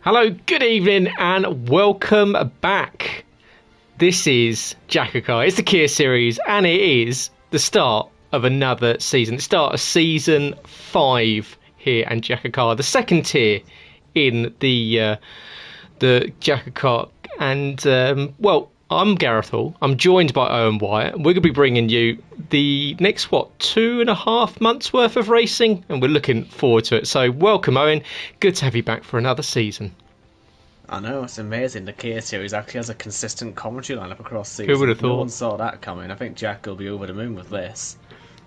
Hello, good evening, and welcome back. This is JACKOCAR. It's the Kia series, and it is the start of another season. The start of season 5 here at JACKOCAR, the second tier in the JACKOCAR. And I'm Gareth Hall. I'm joined by Owen Wyatt. We're going to be bringing you the next 2.5 months worth of racing, and we're looking forward to it. So welcome, Owen. Good to have you back for another season. I know, it's amazing. The Kia series actually has a consistent commentary lineup across seasons. Who would have thought? No one saw that coming. I think Jack will be over the moon with this.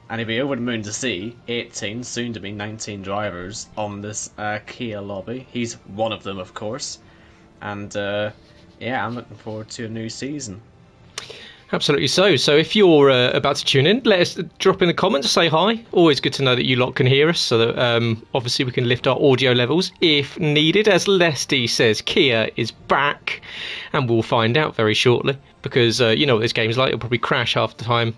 And he'll be over the moon to see 18, soon to be 19 drivers on this Kia lobby. He's one of them, of course. And I'm looking forward to a new season. Absolutely so. So if you're about to tune in, let us drop in the comments, say hi. Always good to know that you lot can hear us, so that obviously we can lift our audio levels if needed. As Lesty says, Kia is back, and we'll find out very shortly, because you know what this game's like. It'll probably crash half the time.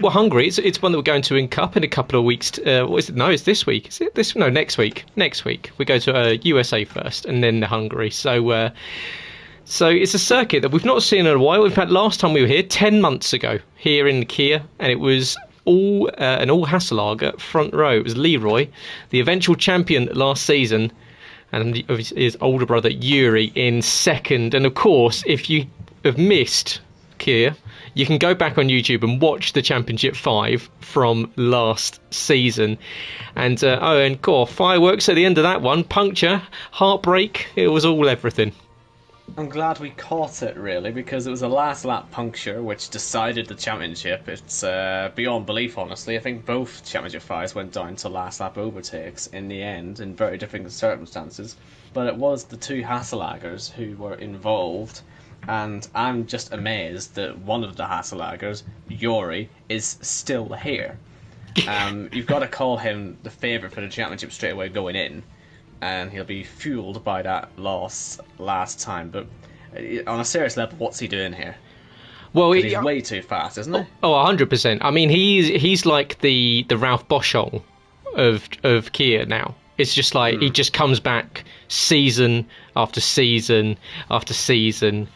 Hungary. It's one that we're going to in Cup in a couple of weeks. What is it? No, it's this week. Is it this? No, next week. Next week we go to USA first, and then Hungary. So it's a circuit that we've not seen in a while. In fact, last time we were here, 10 months ago, here in Kia, and it was all Hasselager front row. It was Leroy, the eventual champion last season, and his older brother Yuri in second. And of course, if you have missed Kia, you can go back on YouTube and watch the Championship 5 from last season. And fireworks at the end of that one, puncture, heartbreak, it was all everything. I'm glad we caught it, really, because it was a last lap puncture which decided the championship. It's beyond belief, honestly. I think both Championship 5s went down to last lap overtakes in the end, in very different circumstances. But it was the two Hasselagers who were involved, and I'm just amazed that one of the Hasselagers, Yuri, is still here. You've got to call him the favourite for the championship straight away going in, and he'll be fueled by that loss last time. But on a serious level, what's he doing here? Well, he's way too fast, isn't he? Oh, 100%. I mean, he's like the Ralph Boschung of Kia now. It's just like he just comes back season after season after season,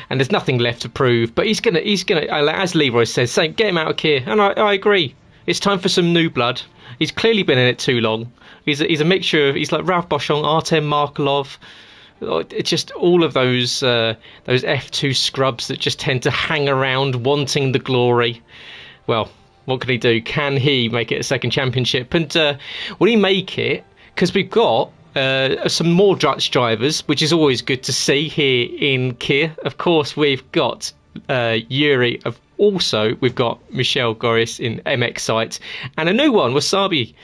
and there's nothing left to prove. But he's gonna, as Leroy says, get him out of Kia. And I agree. It's time for some new blood. He's clearly been in it too long. He's a mixture of, he's like Ralph Boschung, Artem Markelov. It's just all of those F2 scrubs that just tend to hang around wanting the glory. Well, what can he do? Can he make it a second championship? And will he make it? Because we've got some more Dutch drivers, which is always good to see here in Kia. Of course, we've got Yuri. Also, we've got Michel Goris in MX Sites, and a new one, Wasabi.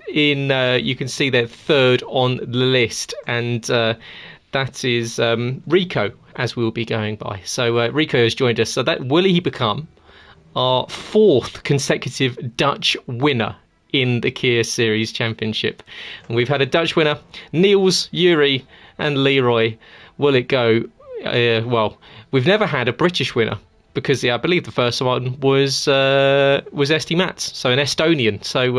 You can see they're third on the list, and that is Rico, as we'll be going by. So Rico has joined us. So will he become our 4th consecutive Dutch winner in the Kia Series Championship? And we've had a Dutch winner, Niels, Yuri, and Leroy. Will it go? We've never had a British winner, because I believe the first one was Esti Mats, so an Estonian. So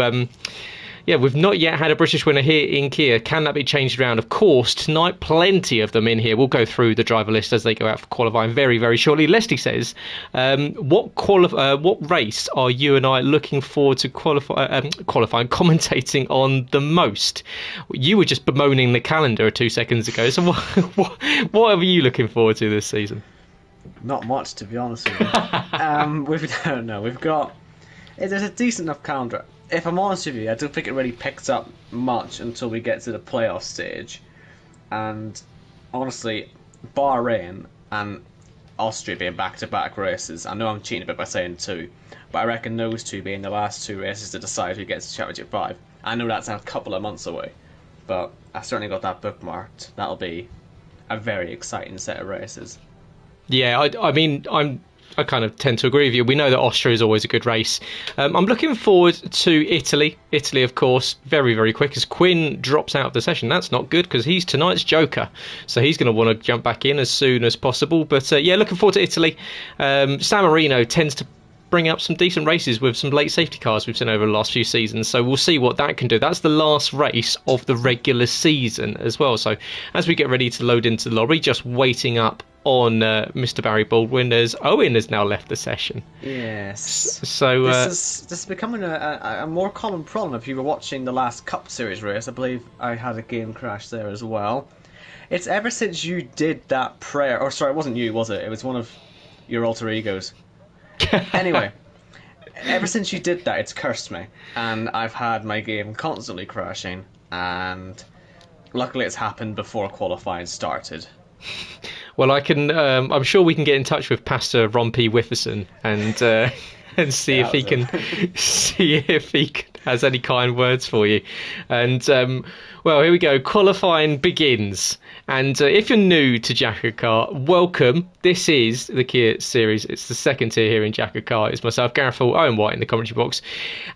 we've not yet had a British winner here in Kia. Can that be changed around? Of course, tonight, plenty of them in here. We'll go through the driver list as they go out for qualifying very, very shortly. Leslie says, what race are you and I looking forward to qualifying, commentating on the most? You were just bemoaning the calendar 2 seconds ago. So what are you looking forward to this season? Not much, to be honest with you. We've got... There's a decent enough calendar. If I'm honest with you, I don't think it really picks up much until we get to the playoff stage. And honestly, Bahrain and Austria being back-to-back races, I know I'm cheating a bit by saying 2, but I reckon those 2 being the last 2 races to decide who gets to Championship 5. I know that's a couple of months away, but I certainly got that bookmarked. That'll be a very exciting set of races. Yeah, I kind of tend to agree with you. We know that Austria is always a good race. I'm looking forward to Italy. Italy, of course, very, very quick, as Quinn drops out of the session. That's not good, because he's tonight's joker. So he's going to want to jump back in as soon as possible. But looking forward to Italy. San Marino tends to bring up some decent races with some late safety cars we've seen over the last few seasons. So we'll see what that can do. That's the last race of the regular season as well. So as we get ready to load into the lorry, just waiting up on Mr. Barry Baldwin, as Owen has now left the session. Yes. So this is becoming a more common problem. If you were watching the last Cup Series race, I believe I had a game crash there as well. It's ever since you did that prayer, or sorry, it wasn't you, was it? It was one of your alter egos. Anyway, ever since you did that, it's cursed me, and I've had my game constantly crashing, and luckily it's happened before qualifying started. Well, I can. I'm sure we can get in touch with Pastor Ron P. Witherson and see if he can has any kind words for you. And well, here we go. Qualifying begins. And if you're new to JACKOCAR, welcome. This is the Kia series. It's the second tier here in JACKOCAR. It's myself, Gareth Hall, Owen White in the commentary box,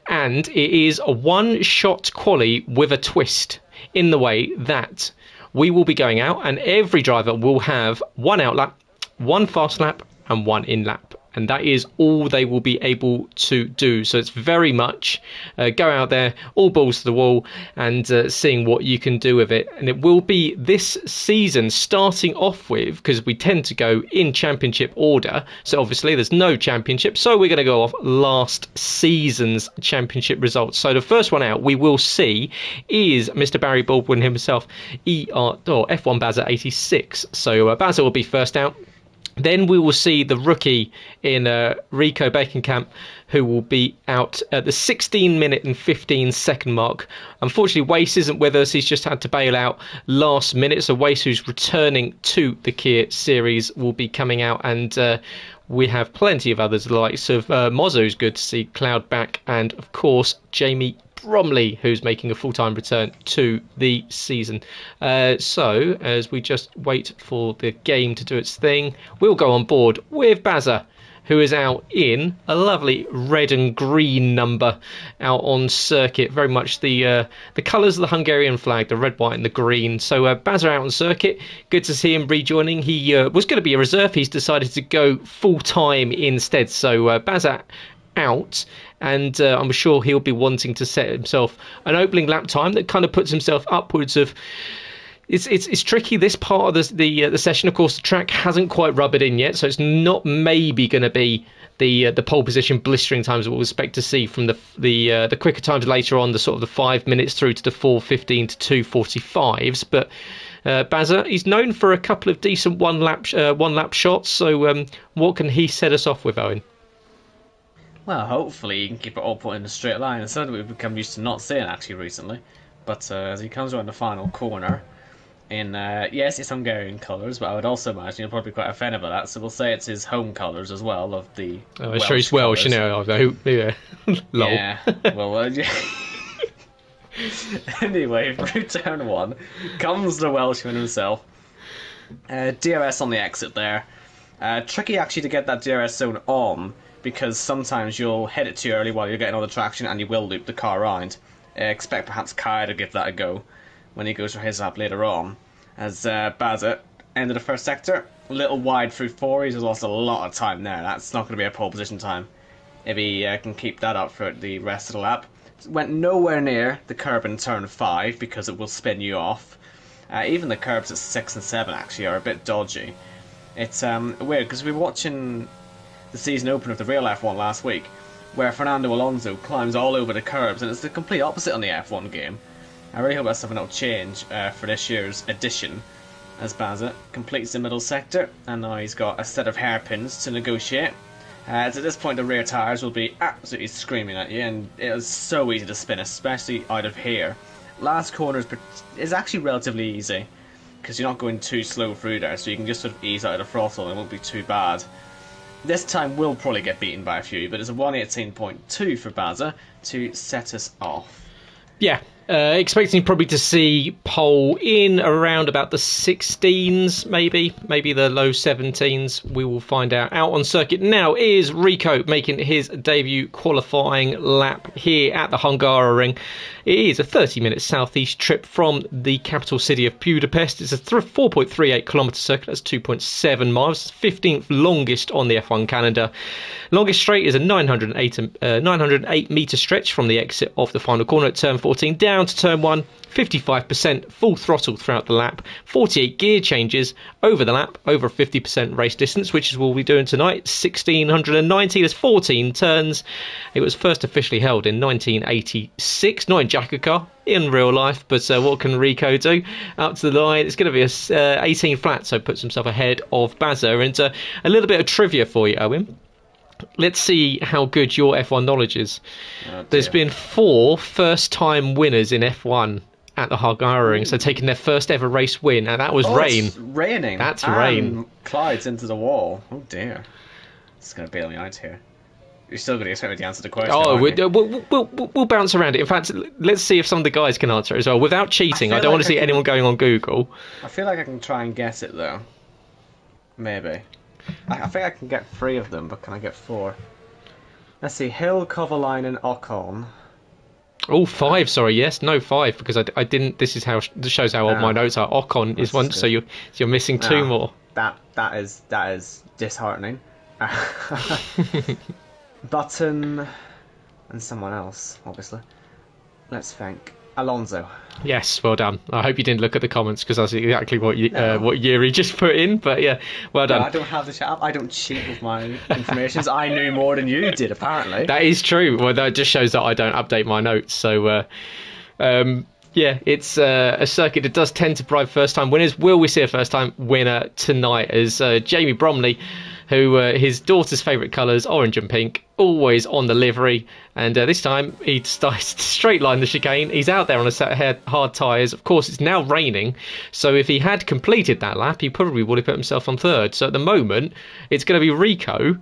and it is a one-shot quali with a twist in the way that we will be going out, and every driver will have one out lap, one fast lap, and one in lap. And that is all they will be able to do. So it's very much go out there, all balls to the wall, and seeing what you can do with it. And it will be this season starting off with, because we tend to go in championship order. So obviously there's no championship. So we're going to go off last season's championship results. So the first one out we will see is Mr. Barry Baldwin himself, F1 Bazza 86. So Bazza will be first out. Then we will see the rookie in Rico Bakenkamp, who will be out at the 16-minute and 15-second mark. Unfortunately, Wace isn't with us. He's just had to bail out last minute. So Wace, who's returning to the Kia series, will be coming out. And we have plenty of others, the likes of Mozzo, who's good to see, Cloud back, and, of course, Jamie Bromley, who's making a full-time return to the season. So, as we just wait for the game to do its thing, we'll go on board with Bazza, who is out in a lovely red and green number out on circuit. Very much the colours of the Hungarian flag, the red, white and the green. So Bazza out on circuit. Good to see him rejoining. He was going to be a reserve. He's decided to go full-time instead. So Bazza out, and I'm sure he'll be wanting to set himself an opening lap time that kind of puts himself upwards of. It's tricky, this part of the session. Of course, the track hasn't quite rubbered in yet, so it's not maybe going to be the pole position blistering times that we'll expect to see from the quicker times later on, the sort of the 5 minutes through to the 4:15 to 2:45s. But Bazza, he's known for a couple of decent one lap shots. So what can he set us off with, Owen? Well, hopefully he can keep it all put in a straight line. It's something we've become used to not seeing actually recently. But as he comes around the final corner, in yes, it's Hungarian colours, but I would also imagine he'll probably be quite offended by that. So we'll say it's his home colours as well of the. Oh, I'm sure he's Welsh, you know. Yeah. Lol. Yeah. Well. Yeah. Anyway, through turn one comes the Welshman himself. DRS on the exit there. Tricky actually to get that DRS zone on, because sometimes you'll hit it too early while you're getting all the traction and you will loop the car around. Expect perhaps Kai to give that a go when he goes for his lap later on. As Bazza ended the first sector, a little wide through 4, he's lost a lot of time there. That's not going to be a pole position time if he can keep that up for the rest of the lap. Went nowhere near the curb in turn 5 because it will spin you off. Even the curbs at 6 and 7 actually are a bit dodgy. It's weird because we were watching the season opener of the real F1 last week, where Fernando Alonso climbs all over the curbs, and it's the complete opposite on the F1 game. I really hope that's something that'll change for this year's edition, as Bazza completes the middle sector, and now he's got a set of hairpins to negotiate. At this point, the rear tyres will be absolutely screaming at you, and it is so easy to spin, especially out of here. Last corner is actually relatively easy, because you're not going too slow through there, so you can just sort of ease out of the throttle and it won't be too bad. This time we'll probably get beaten by a few, but it's a 118.2 for Bazza to set us off. Yeah, Expecting probably to see pole in around about the 16s, maybe the low 17s. We will find out. Out on circuit now is Rico making his debut qualifying lap here at the Hungary. It is a 30-minute southeast trip from the capital city of Budapest. It's a 4.38 kilometre circuit. That's 2.7 miles. 15th longest on the F1 calendar. Longest straight is a 908 metre stretch from the exit of the final corner at turn 14 down to turn 1. 55% full throttle throughout the lap, 48 gear changes over the lap, over a 50% race distance, which is what we'll be doing tonight. 1690, there's 14 turns. It was first officially held in 1986, not in JACKOCAR, in real life, but what can Rico do? Up to the line, it's going to be a 18 flat, so puts himself ahead of Bazza. And a little bit of trivia for you, Owen. Let's see how good your F1 knowledge is. There's been 4 first-time winners in F1 at the Hungary, so taking their first ever race win, and that was rain. It's raining. That's rain. Clouds into the wall. Oh dear. It's going to bail me out here. You're still going to expect me to answer the question. Oh, we'll bounce around it. In fact, let's see if some of the guys can answer it as well without cheating. I don't want to see anyone going on Google. I feel like I can try and guess it though. Maybe. I think I can get 3 of them, but can I get 4? Let's see. Hill, Kovalainen, Ocon. Oh, 5. Sorry, yes, no 5 because I didn't. This shows how old my notes are. Ocon is one, so you're missing 2 more. That is disheartening. Button and someone else, obviously. Let's think. Alonso. Yes, well done. I hope you didn't look at the comments because that's exactly what Yuri just put in. But yeah, well done. No, I don't have the chat up. I don't cheat with my information. I knew more than you did, apparently. That is true. Well, that just shows that I don't update my notes. So, yeah, it's a circuit that does tend to bribe first-time winners. Will we see a first-time winner tonight? As Jamie Bromley, who his daughter's favourite colours, orange and pink, always on the livery, and this time he decides to straight line the chicane. He's out there on a set of hard tyres. Of course, it's now raining, so if he had completed that lap, he probably would have put himself on 3rd. So at the moment, it's going to be Rico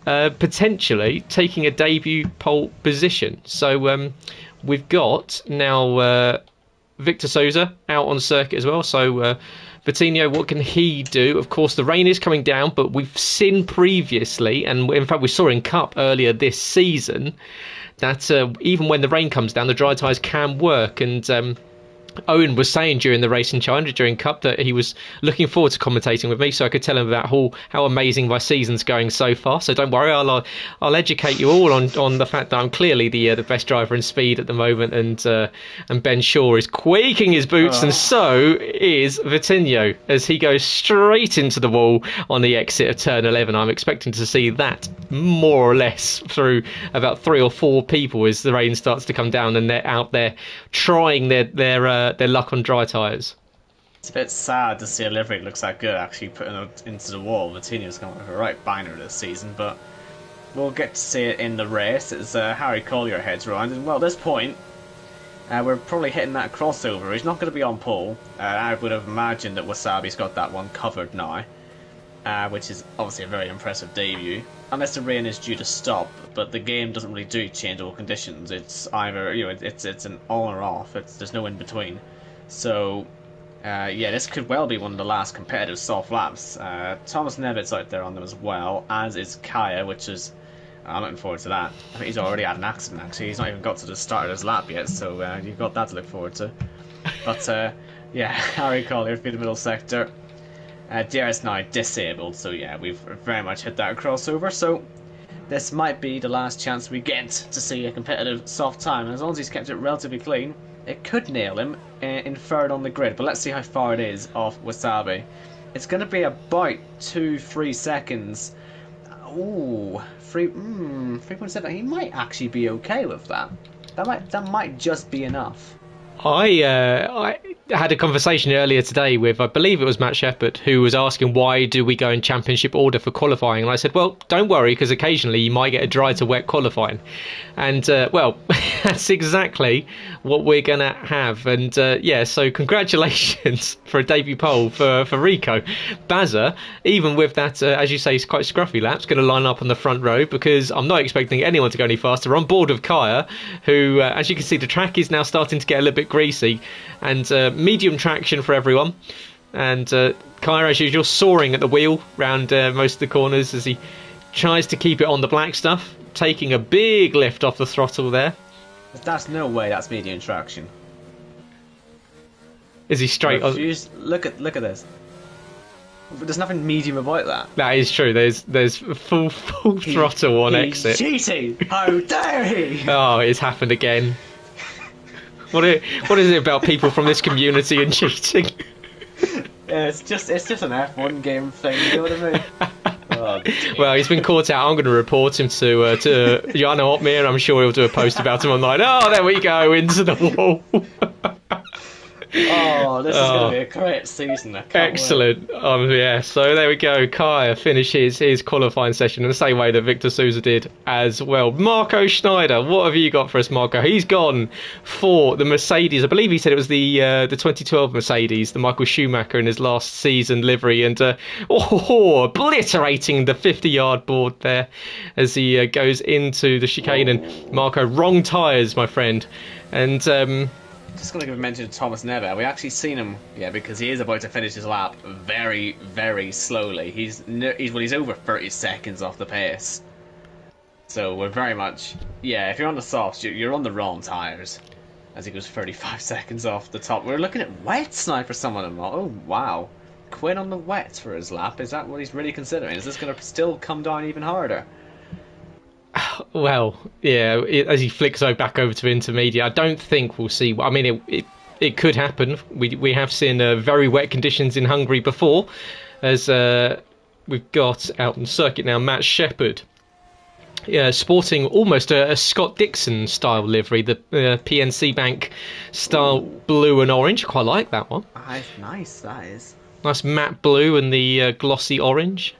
potentially taking a debut pole position. So we've got now Victor Souza out on circuit as well, so Vitinho, what can he do? Of course, the rain is coming down, but we've seen previously, and in fact we saw in Cup earlier this season, that even when the rain comes down, the dry tyres can work. And Owen was saying during the race in China, during Cup, that he was looking forward to commentating with me, so I could tell him about how amazing my season's going so far. So don't worry, I'll educate you all on the fact that I'm clearly the best driver in speed at the moment, and Ben Shaw is quaking his boots, and so is Vitinho as he goes straight into the wall on the exit of turn 11. I'm expecting to see that more or less through about 3 or 4 people as the rain starts to come down and they're out there trying their luck on dry tyres. It's a bit sad to see a livery that looks that good actually putting it into the wall. Vitinho's gone with a right banger this season, but we'll get to see it in the race as Harry Collier heads around. And well, at this point, we're probably hitting that crossover. He's not going to be on pole. I would have imagined that Wasabi's got that one covered now, which is obviously a very impressive debut. Unless the rain is due to stop, but the game doesn't really do changeable conditions. It's either it's an on or off. There's no in between. So yeah, this could well be one of the last competitive soft laps. Thomas Nevitt's out there on them as well, as is Kaya, which is I'm looking forward to that. I think he's already had an accident actually. He's not even got to the start of his lap yet, so you've got that to look forward to. But yeah, Harry Collier through the middle sector. DRS now disabled, so yeah, we've very much hit that crossover, so this might be the last chance we get to see a competitive soft time, and as long as he's kept it relatively clean, it could nail him in 3rd on the grid, but let's see how far it is off Wasabi. It's going to be about 2-3 seconds. Ooh, 3.7, he might actually be okay with that. That might just be enough. had a conversation earlier today with, I believe it was Matt Shepherd, who was asking why do we go in championship order for qualifying, and I said, well, don't worry, because occasionally you might get a dry to wet qualifying, and well, that's exactly what we're gonna have. And yeah, so congratulations for a debut pole for Rico. Bazza, even with that, as you say, quite scruffy lap's going to line up on the front row, because I'm not expecting anyone to go any faster. On board with Kaya, who, as you can see, the track is now starting to get a little bit greasy, and medium traction for everyone. And Kaya, as usual, soaring at the wheel round most of the corners as he tries to keep it on the black stuff, taking a big lift off the throttle there. That's no way that's medium traction. Is he straight on? Look at this. But there's nothing medium about that. That is true. There's full throttle on exit. Cheating! How dare he! Oh, it's happened again. What is it about people from this community and cheating? Yeah, it's just an F1 game thing. You know what I mean? Oh, well, he's been caught out. I'm going to report him to Jana Otmir. I'm sure he'll do a post about him online. Oh, there we go, into the wall. Oh, this is going to be a great season. Excellent. Yeah, so there we go. Kaya finishes his qualifying session in the same way that Victor Souza did as well. Marco Schneider, what have you got for us, Marco? He's gone for the Mercedes. I believe he said it was the 2012 Mercedes, the Michael Schumacher in his last season livery, and obliterating the 50-yard board there as he goes into the chicane. And Marco, wrong tyres, my friend. And just going to give a mention to Thomas Never. We actually seen him, because he is about to finish his lap very, very slowly. He's over 30 seconds off the pace. So we're very much, if you're on the softs, you're on the wrong tyres. As he goes 35 seconds off the top. We're looking at wets now for some of them. Oh, wow. Quinn on the wets for his lap. Is that what he's really considering? Is this going to still come down even harder? Well, yeah, as he flicks back over to intermediate, I don't think we'll see. I mean, it could happen. We have seen very wet conditions in Hungary before, as we've got out on circuit now Matt Shepherd, sporting almost a Scott Dixon style livery, the PNC Bank style blue and orange. Quite like that one. Nice, that is. Nice matte blue and the glossy orange.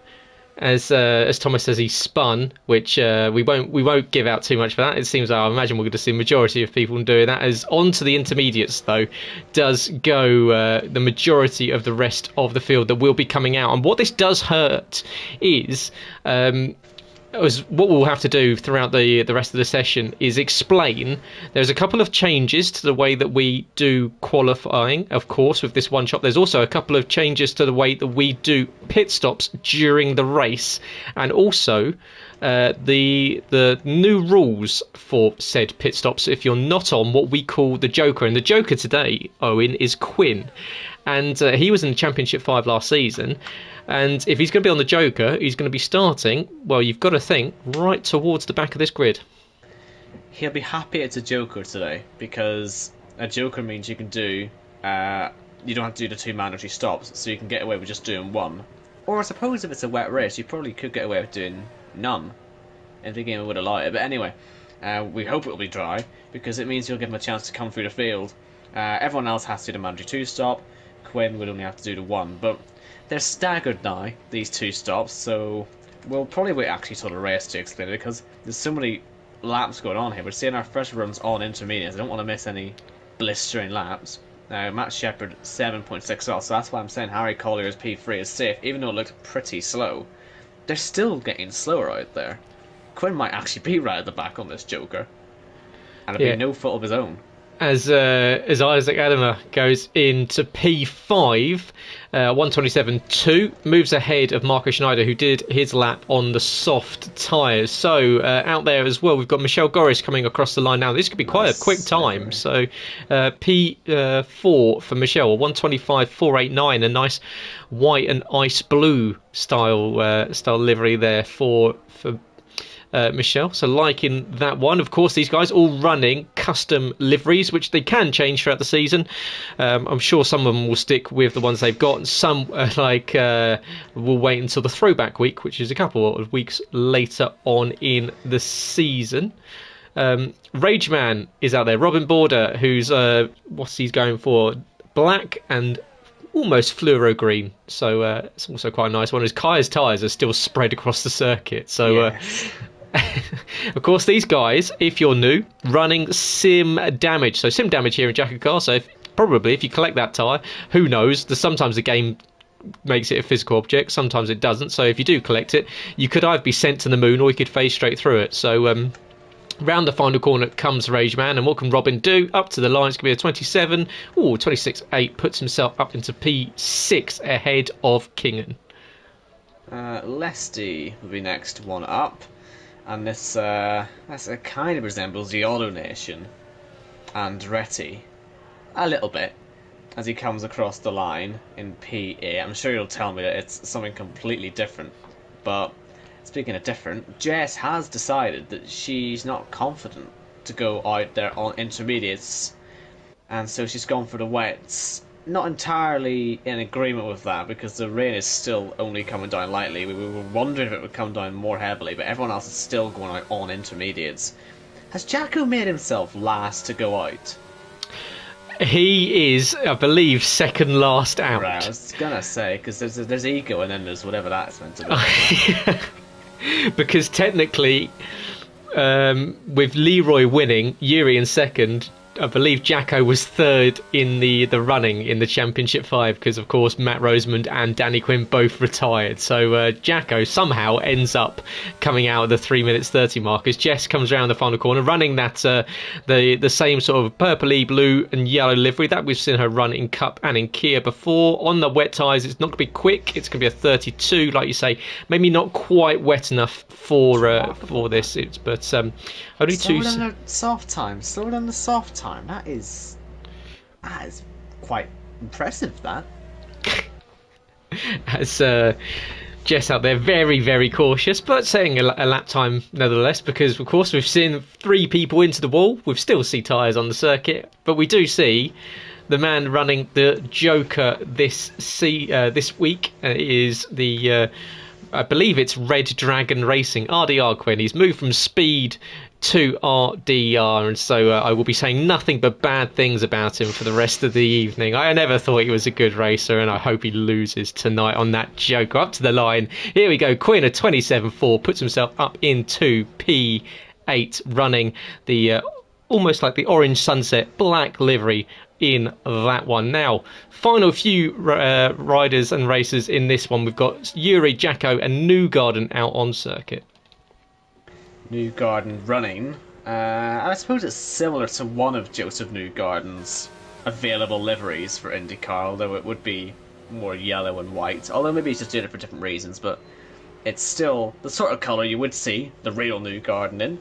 As Thomas says, he spun, which we won't give out too much for that. It seems I imagine we're going to see a majority of people doing that. As onto the intermediates though does go the majority of the rest of the field that will be coming out. And what this does hurt is what we'll have to do throughout the rest of the session is explain. There's a couple of changes to the way that we do qualifying, of course, with this one shot. There's also a couple of changes to the way that we do pit stops during the race, and also the new rules for said pit stops if you're not on what we call the Joker. And the Joker today, Owen, is Quinn. And he was in the Championship 5 last season. And if he's going to be on the Joker, he's going to be starting, well, you've got to think, right towards the back of this grid. He'll be happy it's a Joker today, because a Joker means you can do, you don't have to do the 2 mandatory stops, so you can get away with just doing 1. Or I suppose if it's a wet race, you probably could get away with doing none, if the game would allow it. But anyway, we hope it'll be dry, because it means you'll give him a chance to come through the field. Everyone else has to do the mandatory 2 stop. Quinn would only have to do the 1, but they're staggered now, these 2 stops, so we'll probably wait actually till the race to explain it, because there's so many laps going on here. We're seeing our first runs on intermediates. I don't want to miss any blistering laps. Now, Matt Shepherd 7.6 off, so that's why I'm saying Harry Collier's P3 is safe, even though it looked pretty slow. They're still getting slower out there. Quinn might actually be right at the back on this Joker, and it'll be no fault of his own. As Isaac Adama goes into P5, 127.2, moves ahead of Marco Schneider, who did his lap on the soft tyres. So out there as well, we've got Michel Goris coming across the line now. This could be quite a quick time. So P4 for Michel, 125.489, a nice white and ice blue style livery there for Michelle, so liking that one. Of course, these guys all running custom liveries, which they can change throughout the season. I'm sure some of them will stick with the ones they've got, and some will wait until the throwback week, which is a couple of weeks later on in the season. Rageman is out there. Robin Border, who's what's he's going for? black and almost fluoro green, so it's also quite a nice one. As Kai's tyres are still spread across the circuit, so Yes. of course these guys, if you're new, running sim damage. So sim damage here in JACKOCAR, so probably if you collect that tyre, who knows, sometimes the game makes it a physical object, sometimes it doesn't, so if you do collect it, you could either be sent to the moon or you could phase straight through it. So round the final corner comes Rage Man, and what can Robin do? Up to the line, it's going to be a 27. 26.8, puts himself up into P6 ahead of Kingen. Lesty will be next one up, and this kind of resembles the Auto Nation and Retty a little bit as he comes across the line in P8. I'm sure you'll tell me that it's something completely different, but speaking of different, Jess has decided that she's not confident to go out there on intermediates, and so she's gone for the wets. Not entirely in agreement with that, because the rain is still only coming down lightly. We were wondering if it would come down more heavily, but everyone else is still going out on intermediates. Has Jacko made himself last to go out? He is, I believe, second last out. Right, I was gonna say, because there's ego and then there's whatever that's meant to be. Because technically, with Leroy winning, Yuri in second, I believe Jacko was third in the running in the Championship 5, because of course Matt Rosemond and Danny Quinn both retired. So Jacko somehow ends up coming out at the 3 minutes 30 mark as Jess comes around the final corner running that the same sort of purpley blue and yellow livery that we've seen her run in Cup and in Kia before. On the wet tyres, it's not going to be quick, it's going to be a 32, like you say, maybe not quite wet enough for this, but only slower two. Than the soft time. Slower than the soft time. That is quite impressive. That. As Jess out there, very, very cautious, but setting a lap time nevertheless, because of course we've seen 3 people into the wall. We still see tyres on the circuit, but we do see the man running the Joker this week is the I believe it's Red Dragon Racing, RDR Quinn. He's moved from Speed to RDR, and so I will be saying nothing but bad things about him for the rest of the evening. I never thought he was a good racer, and I hope he loses tonight on that Joker. Up to the line. Here we go. Quinn, a 27.4, puts himself up into P8, running the almost like the orange sunset black livery in that one. Now, final few riders and racers in this one. We've got Yuri, Jacko and Newgarden out on circuit. Newgarden running. I suppose it's similar to one of Joseph Newgarden's available liveries for IndyCar, although it would be more yellow and white. Although maybe he's just doing it for different reasons, but it's still the sort of colour you would see the real Newgarden in.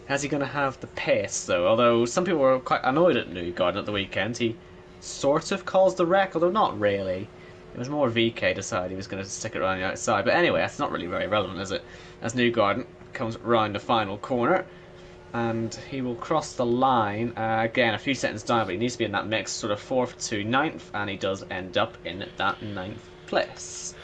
How's he going to have the pace, though? Although some people were quite annoyed at Newgarden at the weekend. He sort of caused the wreck, although not really. It was more VK decided he was going to stick it around the outside. But anyway, that's not really very relevant, is it? As Newgarden comes round the final corner, and he will cross the line again a few seconds down, but he needs to be in that mix, sort of 4th to 9th, and he does end up in that 9th place.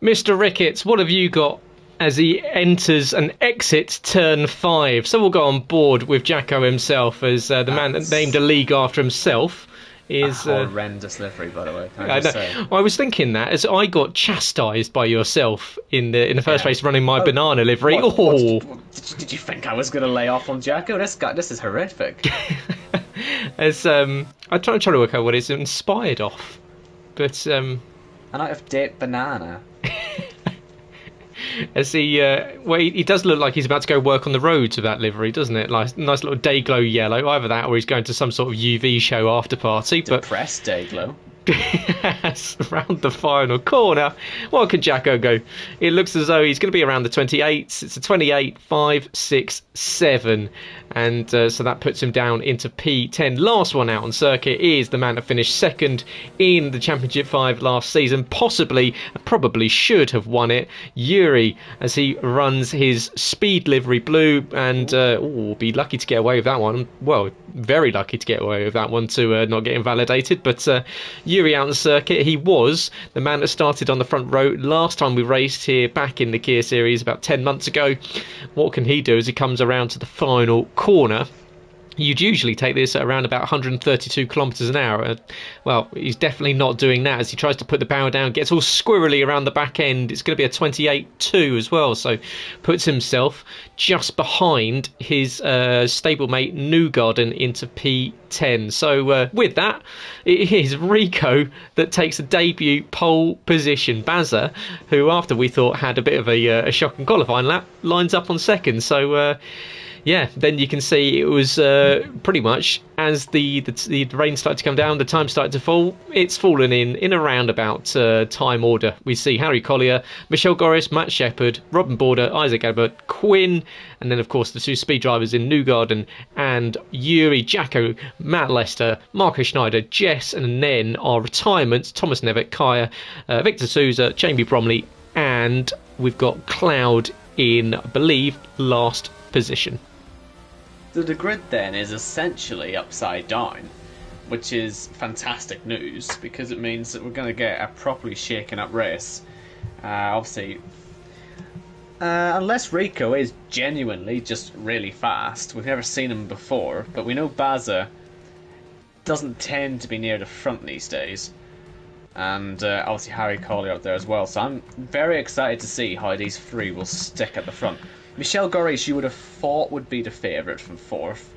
Mr. Ricketts, what have you got as he enters and exits turn 5? So we'll go on board with Jacko himself as the man that named a league after himself. Is a horrendous livery, by the way. I was thinking that as I got chastised by yourself in the first race running my banana livery. Did you think I was going to lay off on Jacko? This is horrific. As I'm trying to work out what it's inspired off, but an out of date banana. As he does look like he's about to go work on the roads with that livery, doesn't it? Like nice little day glow yellow, either that or he's going to some sort of UV show after party. Depressed day glow. Yes, around the final corner. What can Jacko go? It looks as though he's going to be around the 28s. It's a 28, 5, 6, 7. And so that puts him down into P10. Last one out on circuit is the man that finished second in the Championship 5 last season. Probably should have won it. Yuri, as he runs his Speed livery blue, and be lucky to get away with that one. Well, very lucky to get away with that one to not get invalidated. But Yuri out on the circuit. He was the man that started on the front row last time we raced here back in the Kia Series about 10 months ago. What can he do as he comes around to the final corner? You'd usually take this at around about 132 kilometers an hour. Well, he's definitely not doing that as he tries to put the power down, gets all squirrely around the back end. It's going to be a 28.2 as well, so puts himself just behind his stablemate Newgarden into P10. So with that, it is Rico that takes a debut pole position. Bazza, who after we thought had a bit of a shocking qualifying lap, lines up on second. So yeah, then you can see it was pretty much as the rain started to come down, the time started to fall. It's fallen in a roundabout time order. We see Harry Collier, Michel Goris, Matt Shepherd, Robin Border, Isaac Abbott, Quinn, and then of course the two speed drivers in Newgarden and Yuri, Jacko, Matt Lester, Marcus Schneider, Jess, and then our retirements: Thomas Nevitt, Kaya, Victor Souza, Jamie Bromley, and we've got Cloud in, I believe, last position. The grid then is essentially upside down, which is fantastic news because it means that we're going to get a properly shaken up race. Obviously, unless Rico is genuinely just really fast, we've never seen him before, but we know Bazza doesn't tend to be near the front these days. And obviously Harry Collier up there as well, so I'm very excited to see how these three will stick at the front. Michel Goris, you would have thought would be the favourite from fourth,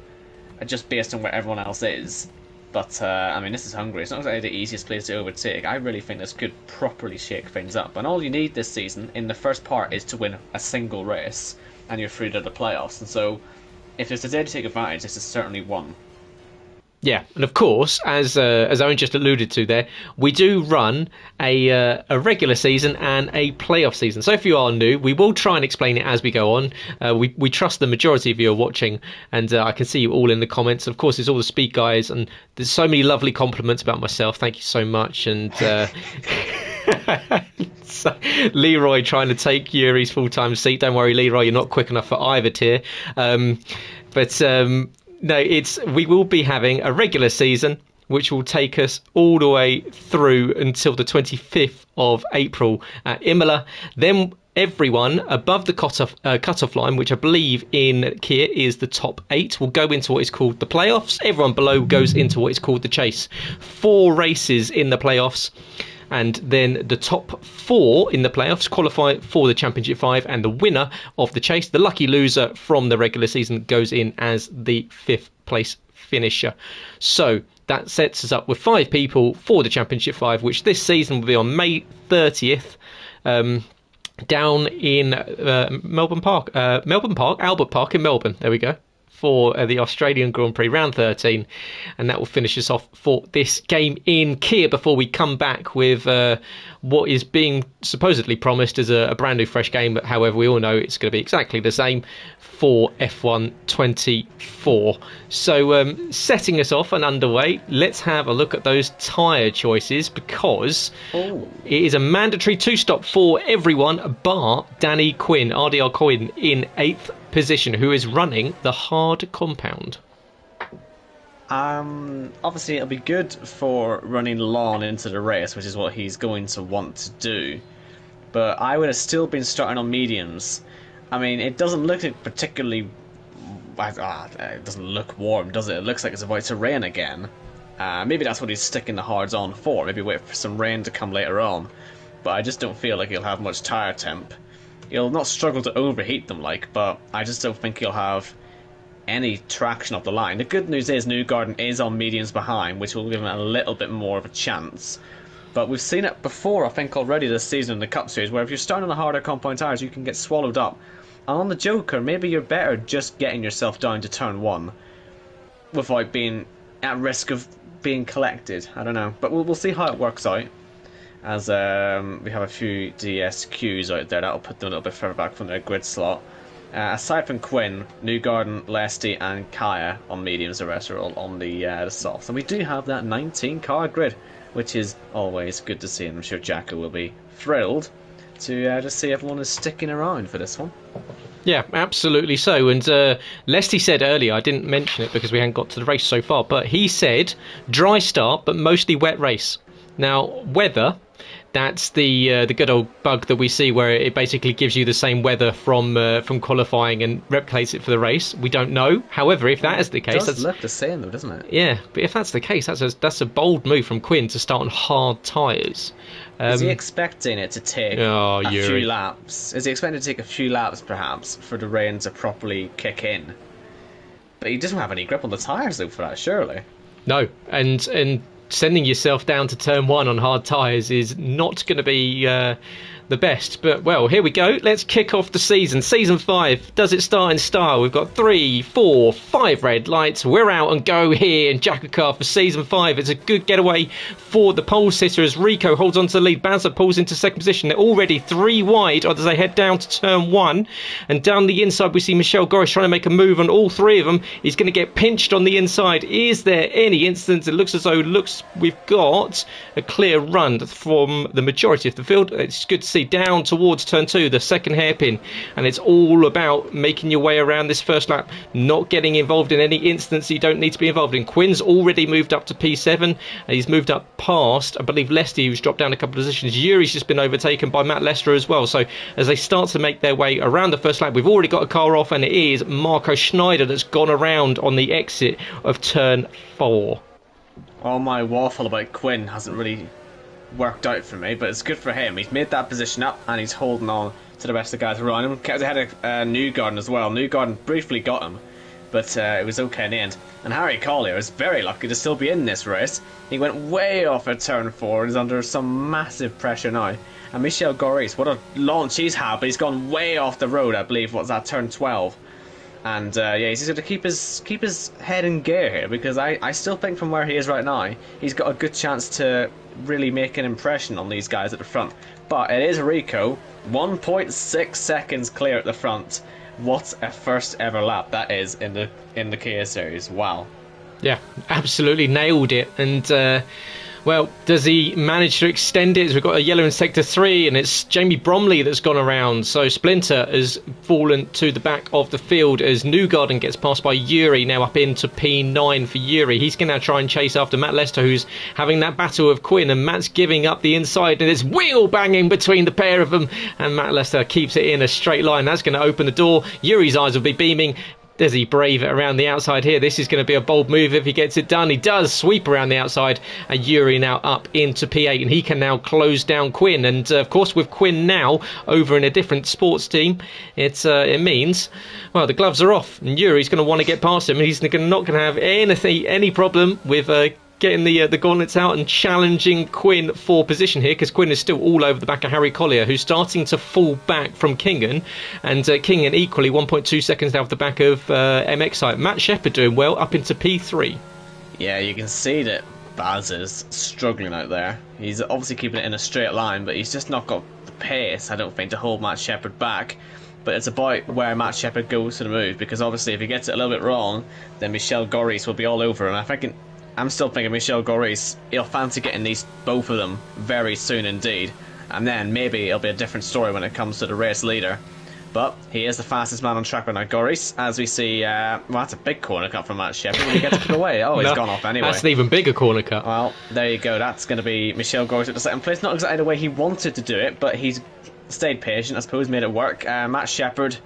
just based on where everyone else is. But, I mean, this is Hungary. It's not exactly the easiest place to overtake. I really think this could properly shake things up. And all you need this season, in the first part, is to win a single race, and you're through to the playoffs. And so, if there's a day to take advantage, this is certainly one. Yeah, and of course, as Owen just alluded to there, we do run a regular season and a playoff season. So if you are new, we will try and explain it as we go on. We trust the majority of you are watching, and I can see you all in the comments. Of course, it's all the speed guys, and there's so many lovely compliments about myself. Thank you so much. And so, Leroy trying to take Yuri's full-time seat. Don't worry, Leroy, you're not quick enough for either tier. No, we will be having a regular season, which will take us all the way through until the 25th of April at Imola. Then everyone above the cutoff line, which I believe in Kia is the top 8, will go into what is called the playoffs. Everyone below goes into what is called the chase. 4 races in the playoffs. And then the top 4 in the playoffs qualify for the Championship 5, and the winner of the chase, the lucky loser from the regular season, goes in as the 5th place finisher. So that sets us up with 5 people for the Championship 5, which this season will be on May 30th. Down in Albert Park in Melbourne. There we go. For the Australian Grand Prix round 13, and that will finish us off for this game in Kia before we come back with what is being supposedly promised as a brand new fresh game, but however we all know it's going to be exactly the same for F1 24. So setting us off and underway, let's have a look at those tyre choices, because it is a mandatory 2-stop for everyone bar Danny Quinn, RDR Quinn, in 8th position, who is running the hard compound. Obviously it'll be good for running long into the race, which is what he's going to want to do, but I would have still been starting on mediums. I mean, it doesn't look particularly it doesn't look warm, does it? It looks like it's about to rain again. Maybe that's what he's sticking the hards on for, maybe wait for some rain to come later on, but I just don't feel like he'll have much tyre temp. He'll not struggle to overheat them, but I just don't think he'll have any traction up the line. The good news is Newgarden is on mediums behind, which will give him a little bit more of a chance. But we've seen it before, I think, already this season in the Cup Series, where if you're starting on the harder compound tyres, you can get swallowed up. And on the Joker, maybe you're better just getting yourself down to turn 1 without being at risk of being collected. I don't know. But we'll see how it works out. As we have a few DSQs out there, that'll put them a little bit further back from their grid slot. Aside from Quinn, Newgarden, Lesty and Kaya on mediums, the rest are all on the softs. And we do have that 19-car grid, which is always good to see, and I'm sure Jacko will be thrilled to just see everyone is sticking around for this one. Yeah, absolutely so. And Lesty said earlier, I didn't mention it because we hadn't got to the race so far, but he said dry start but mostly wet race. Now, weather, That's the good old bug that we see, where it basically gives you the same weather from qualifying and replicates it for the race. We don't know. However, if that is the case, it does look the same though, doesn't it? Yeah, but if that's the case, that's a bold move from Quinn to start on hard tyres. Is he expecting it to take a few laps? Is he expecting to take a few laps, perhaps, for the rain to properly kick in? But he doesn't have any grip on the tyres, though, for that, surely. No, and sending yourself down to turn 1 on hard tyres is not going to be the best. But, well, here we go. Let's kick off the season. Season 5. Does it start in style? We've got 3, 4, 5 red lights. We're out and go here in JACKOCAR for Season 5. It's a good getaway for the pole sitter as Rico holds on to the lead. Banzer pulls into second position. They're already 3 wide as they head down to turn 1. And down the inside, we see Michel Goris trying to make a move on all 3 of them. He's going to get pinched on the inside. Is there any instance? It looks as though we've got a clear run from the majority of the field. It's good to see down towards turn 2, the second hairpin, and it's all about making your way around this first lap, not getting involved in any instance you don't need to be involved in. Quinn's already moved up to P7, and he's moved up past, I believe, Lesty, who's dropped down a couple of positions. Yuri's just been overtaken by Matt Lester as well. So as they start to make their way around the first lap, we've already got a car off, and it is Marco Schneider that's gone around on the exit of turn 4. All my waffle about Quinn hasn't really worked out for me, but it's good for him. He's made that position up and he's holding on to the rest of the guys around him. Kept ahead of Newgarden as well. Newgarden briefly got him, but it was okay in the end. And Harry Collier is very lucky to still be in this race. He went way off at turn 4 and is under some massive pressure now. And Michel Goris, what a launch he's had, but he's gone way off the road, I believe. What's that, turn 12? And yeah, he's going to keep his head in gear here, because I still think from where he is right now, he's got a good chance to really make an impression on these guys at the front. But it is Rico, 1.6 seconds clear at the front. What a first ever lap that is in the Kia series. Wow. Yeah, absolutely nailed it. And well, does he manage to extend it? We've got a yellow in sector 3, and it's Jamie Bromley that's gone around. So Splinter has fallen to the back of the field as Newgarden gets passed by Yuri, now up into P9 for Yuri. He's going to try and chase after Matt Lester, who's having that battle of Quinn, and Matt's giving up the inside, and there's wheel banging between the pair of them, and Matt Lester keeps it in a straight line. That's going to open the door. Yuri's eyes will be beaming. Does he brave it around the outside here? This is going to be a bold move if he gets it done. He does sweep around the outside, and Yuri now up into P8, and he can now close down Quinn. And of course, with Quinn now over in a different sports team, it means, well, the gloves are off, and Yuri's going to want to get past him, and he's not going to have any problem with getting the gauntlets out and challenging Quinn for position here, because Quinn is still all over the back of Harry Collier, who's starting to fall back from Kingan, and Kingan equally 1.2 seconds out of the back of MX side. Matt Shepherd doing well up into P3. Yeah, you can see that Baz is struggling out there. He's obviously keeping it in a straight line, but he's just not got the pace, I don't think, to hold Matt Shepherd back. But it's about where Matt Shepherd goes to the move, because obviously if he gets it a little bit wrong, then Michel Goris will be all over him. I'm still thinking Michel Goris, he'll fancy getting both of them very soon indeed, and then maybe it'll be a different story when it comes to the race leader. But he is the fastest man on track right now, Goris, as we see. Well, that's a big corner cut from Matt Shepherd when he gets put away. Oh, he's gone off anyway. That's an even bigger corner cut. Well, there you go. That's going to be Michel Goris at the second place. Not exactly the way he wanted to do it, but he's stayed patient, I suppose, made it work. Matt Shepherd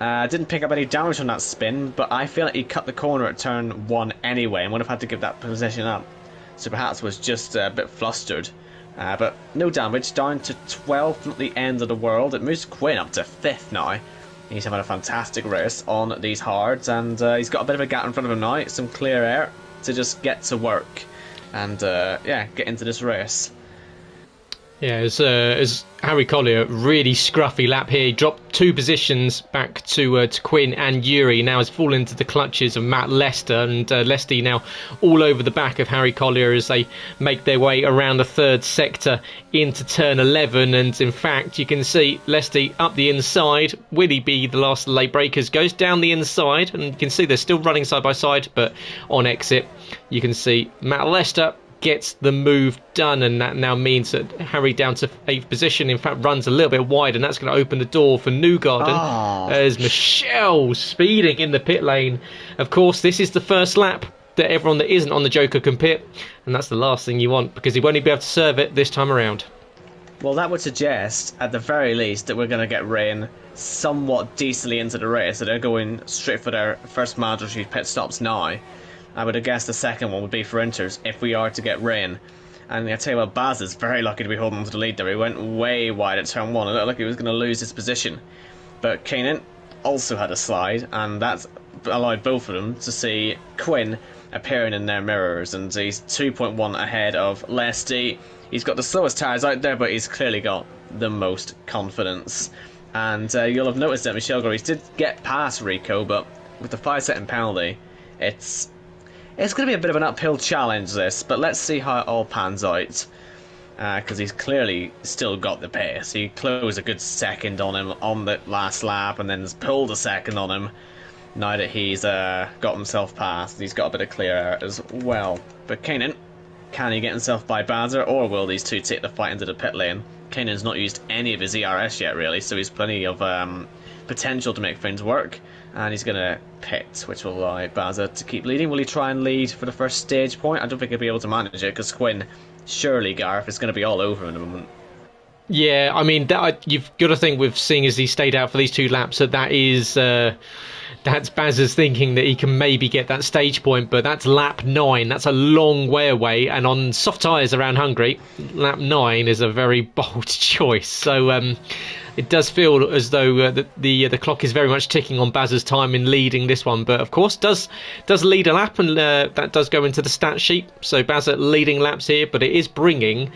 didn't pick up any damage on that spin, but I feel like he cut the corner at turn 1 anyway and would have had to give that position up. So perhaps was just a bit flustered. But no damage, down to 12th, not the end of the world. It moves Quinn up to 5th now. He's having a fantastic race on these hards, and he's got a bit of a gap in front of him now, some clear air to just get to work and yeah, get into this race. Yeah, as Harry Collier, really scruffy lap here. He dropped 2 positions back to Quinn, and Yuri now has fallen into the clutches of Matt Lester, and Lesty now all over the back of Harry Collier as they make their way around the 3rd sector into turn 11. And in fact, you can see Lesty up the inside. Will he be the last of the late breakers? Goes down the inside, and you can see they're still running side by side, but on exit, you can see Matt Lester gets the move done, and that now means that Harry down to 8th position, in fact runs a little bit wide, and that's going to open the door for Newgarden as Michel speeding in the pit lane. Of course, this is the first lap that everyone that isn't on the Joker can pit, and that's the last thing you want, because he won't be able to serve it this time around. Well, that would suggest, at the very least, that we're going to get rain somewhat decently into the race. So they're going straight for their first mandatory pit stops now. I would have guessed the second one would be for Inters if we are to get rain. And I tell you what, Baz is very lucky to be holding on to the lead there. He went way wide at turn 1. It looked like he was going to lose his position. But Keenan also had a slide, and that's allowed both of them to see Quinn appearing in their mirrors. And he's 2.1 ahead of Lesty. He's got the slowest tyres out there, but he's clearly got the most confidence. And you'll have noticed that Michel Goris did get past Rico, but with the 5-second penalty, it's going to be a bit of an uphill challenge, this. But let's see how it all pans out. Because he's clearly still got the pace. He closed a good second on him on the last lap, and then has pulled a second on him. Now that he's got himself past, he's got a bit of clear air as well. But Kanan, can he get himself by Bazzer, or will these two take the fight into the pit lane? Kanan's not used any of his ERS yet, really, so he's plenty of potential to make things work. And he's going to pit, which will allow Bazzer to keep leading. Will he try and lead for the first stage point? I don't think he'll be able to manage it, because Quinn, surely Gareth, is going to be all over him in a moment. Yeah, I mean, you've got to think, with seeing as he stayed out for these 2 laps, that is... that's Baz's thinking that he can maybe get that stage point, but that's lap 9. That's a long way away, and on soft tyres around Hungary, lap 9 is a very bold choice. So it does feel as though the clock is very much ticking on Baz's time in leading this one, but of course does lead a lap, and that does go into the stat sheet. So Baz leading laps here, but it is bringing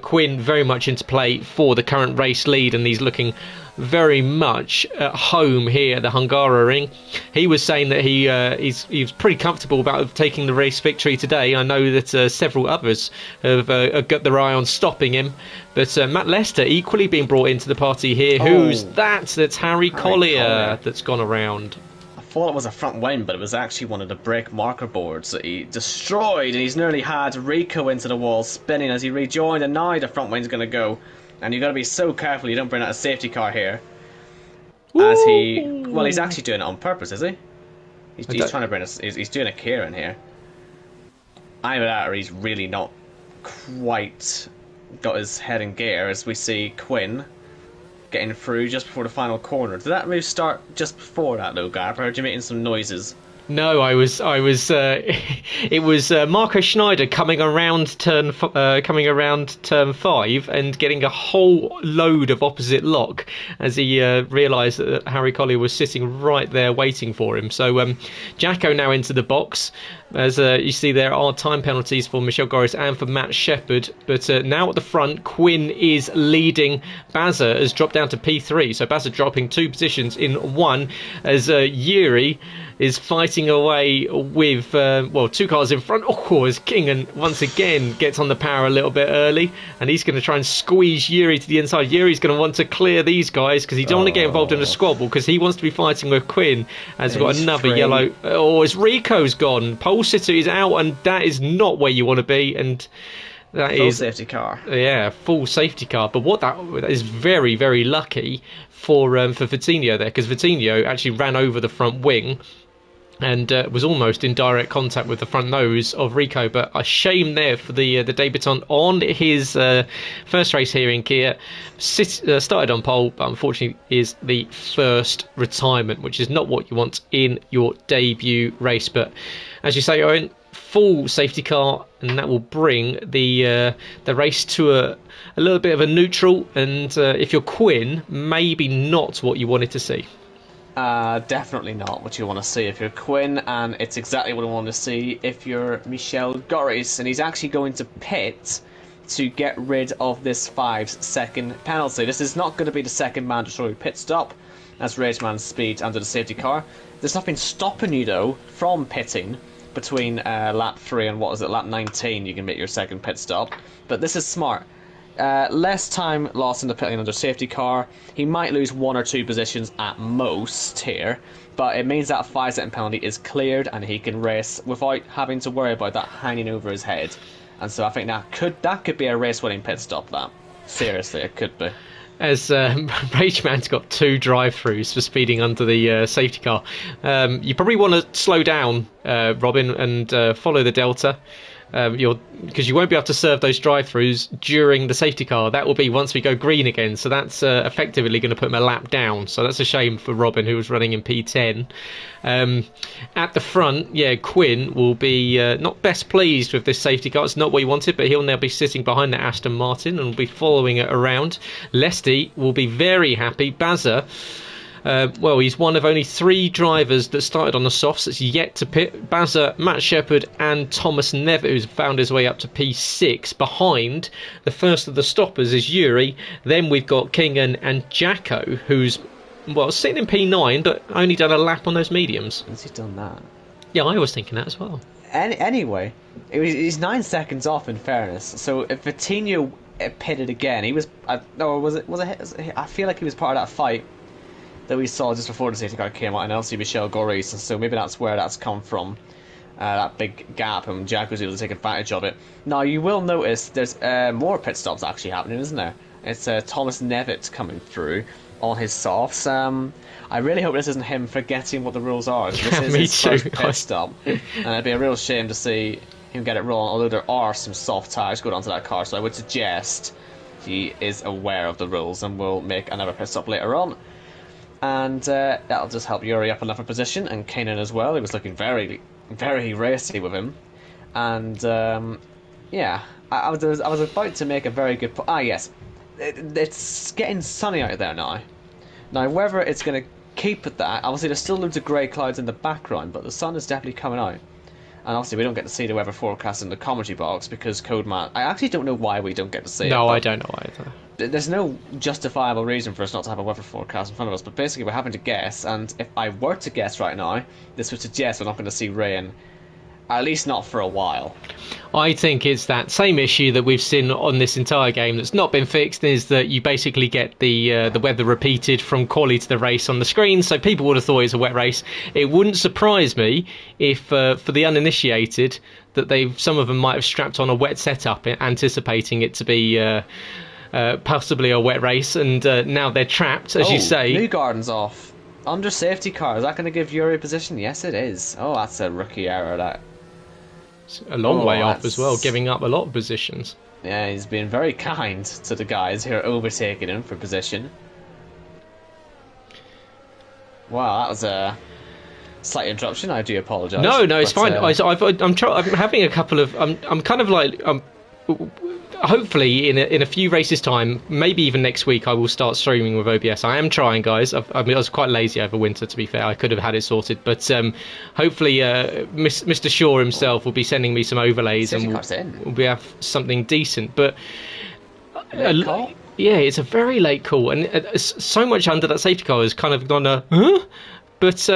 Quinn very much into play for the current race lead, and he's looking very much at home here at the Hungaroring. He was saying that he was pretty comfortable about taking the race victory today. I know that several others have got their eye on stopping him, but Matt Lester equally being brought into the party here. Who's that? That's Harry Collier that's gone around. I thought it was a front wing, but it was actually one of the brake marker boards that he destroyed, and he's nearly had Rico into the wall spinning as he rejoined, and now the front wing's going to go. And you've got to be so careful you don't bring out a safety car here. As he's actually doing it on purpose, is he? He's trying to bring us. He's doing a Kieran here. Either that, or he's really not quite got his head in gear. As we see Quinn getting through just before the final corner. Did that move start just before that, though, Gareth? I heard you making some noises. No, I was. It was Marco Schneider coming around turn 5 and getting a whole load of opposite lock as he realised that Harry Collier was sitting right there waiting for him. So Jacko now into the box. As you see, there are time penalties for Michel Goris and for Matt Shepherd. But now at the front, Quinn is leading. Bazza has dropped down to P3. So Bazza dropping 2 positions in 1 as Yuri is fighting away with 2 cars in front. As Kingan once again gets on the power a little bit early, and he's going to try and squeeze Yuri to the inside. Yuri's going to want to clear these guys because he don't want to get involved in a squabble, because he wants to be fighting with Quinn. As we've got another yellow. As Rico's gone, pole sitter is out, and that is not where you want to be. And that full is safety car. Yeah, full safety car. But what that is very, very lucky for Vitinho there, because Vitinho actually ran over the front wing and was almost in direct contact with the front nose of Rico. But a shame there for the debutant on his first race here in Kia. Started on pole, but unfortunately is the first retirement, which is not what you want in your debut race. But as you say, Owen, full safety car, and that will bring the race to a little bit of a neutral. And if you're Quinn, maybe not what you wanted to see. Definitely not what you want to see if you're Quinn, and it's exactly what I want to see if you're Michel Goris. And he's actually going to pit to get rid of this 5-second penalty. This is not going to be the second mandatory pit stop, as Rageman speeds under the safety car. There's nothing stopping you, though, from pitting between lap 3 and lap 19. You can make your second pit stop, but this is smart. Less time lost in the pit lane under safety car. He might lose 1 or 2 positions at most here, but it means that 5-second penalty is cleared and he can race without having to worry about that hanging over his head. And so I think that could be a race-winning pit stop. That seriously, it could be. As Rageman's got 2 drive-throughs for speeding under the safety car. You probably want to slow down, Robin, and follow the Delta. because you won't be able to serve those drive-throughs during the safety car. That will be once we go green again. So that's effectively going to put him a lap down. So that's a shame for Robin, who was running in P10. At the front, Quinn will be not best pleased with this safety car. It's not what he wanted, but he'll now be sitting behind the Aston Martin and will be following it around. Lesty will be very happy. Bazza, he's one of only 3 drivers that started on the softs that's yet to pit. Bazza, Matt Shepherd and Thomas Nevitt, who's found his way up to P6. Behind, the first of the stoppers is Yuri. Then we've got Kingan and Jacko, who's sitting in P9 but only done a lap on those mediums. Has he done that? Yeah, I was thinking that as well. Anyway, he's 9 seconds off, in fairness. So if Vitinho pitted again, he was... I feel like he was part of that fight that we saw just before the safety car came out, and obviously Michel Goris, and so maybe that's where that's come from, that big gap, and Jack was able to take advantage of it. Now, you will notice there's more pit stops actually happening, isn't there? It's Thomas Nevitt coming through on his softs. I really hope this isn't him forgetting what the rules are. This is his first pit stop, and it'd be a real shame to see him get it wrong, although there are some soft tyres going onto that car, so I would suggest he is aware of the rules and will make another pit stop later on. And that'll just help Yuri up another position, and Kanan as well. He was looking very, very racy with him. And I was about to make a very good point. Yes, it's getting sunny out there now. Now, whether it's going to keep at that, obviously there's still loads of grey clouds in the background, but the sun is definitely coming out. And obviously we don't get to see the weather forecast in the commentary box because Codeman... I actually don't know why we don't get to see it. No, I don't know either. There's no justifiable reason for us not to have a weather forecast in front of us, but basically we're having to guess, and if I were to guess right now, this would suggest we're not going to see rain, at least not for a while. I think it's that same issue that we've seen on this entire game that's not been fixed, is that you basically get the weather repeated from quali to the race on the screen, so people would have thought it's a wet race. It wouldn't surprise me if, for the uninitiated, that some of them might have strapped on a wet setup anticipating it to be... possibly a wet race, and now they're trapped, as you say. Newgarden's off. Under safety car. Is that going to give Yuri a position? Yes, it is. Oh, that's a rookie error, that. It's a long way off as well, giving up a lot of positions. Yeah, he's been very kind to the guys who are overtaking him for position. Wow, that was a slight interruption. I do apologise. No, it's fine. I'm having a couple of... I'm kind of like... hopefully in a few races time, maybe even next week, I will start streaming with OBS. I am trying, guys. I was quite lazy over winter, to be fair. I could have had it sorted, but hopefully Mr. Shaw himself will be sending me some overlays and we'll have something decent. But it's a very late call, and so much under that safety car has kind of gone huh? But,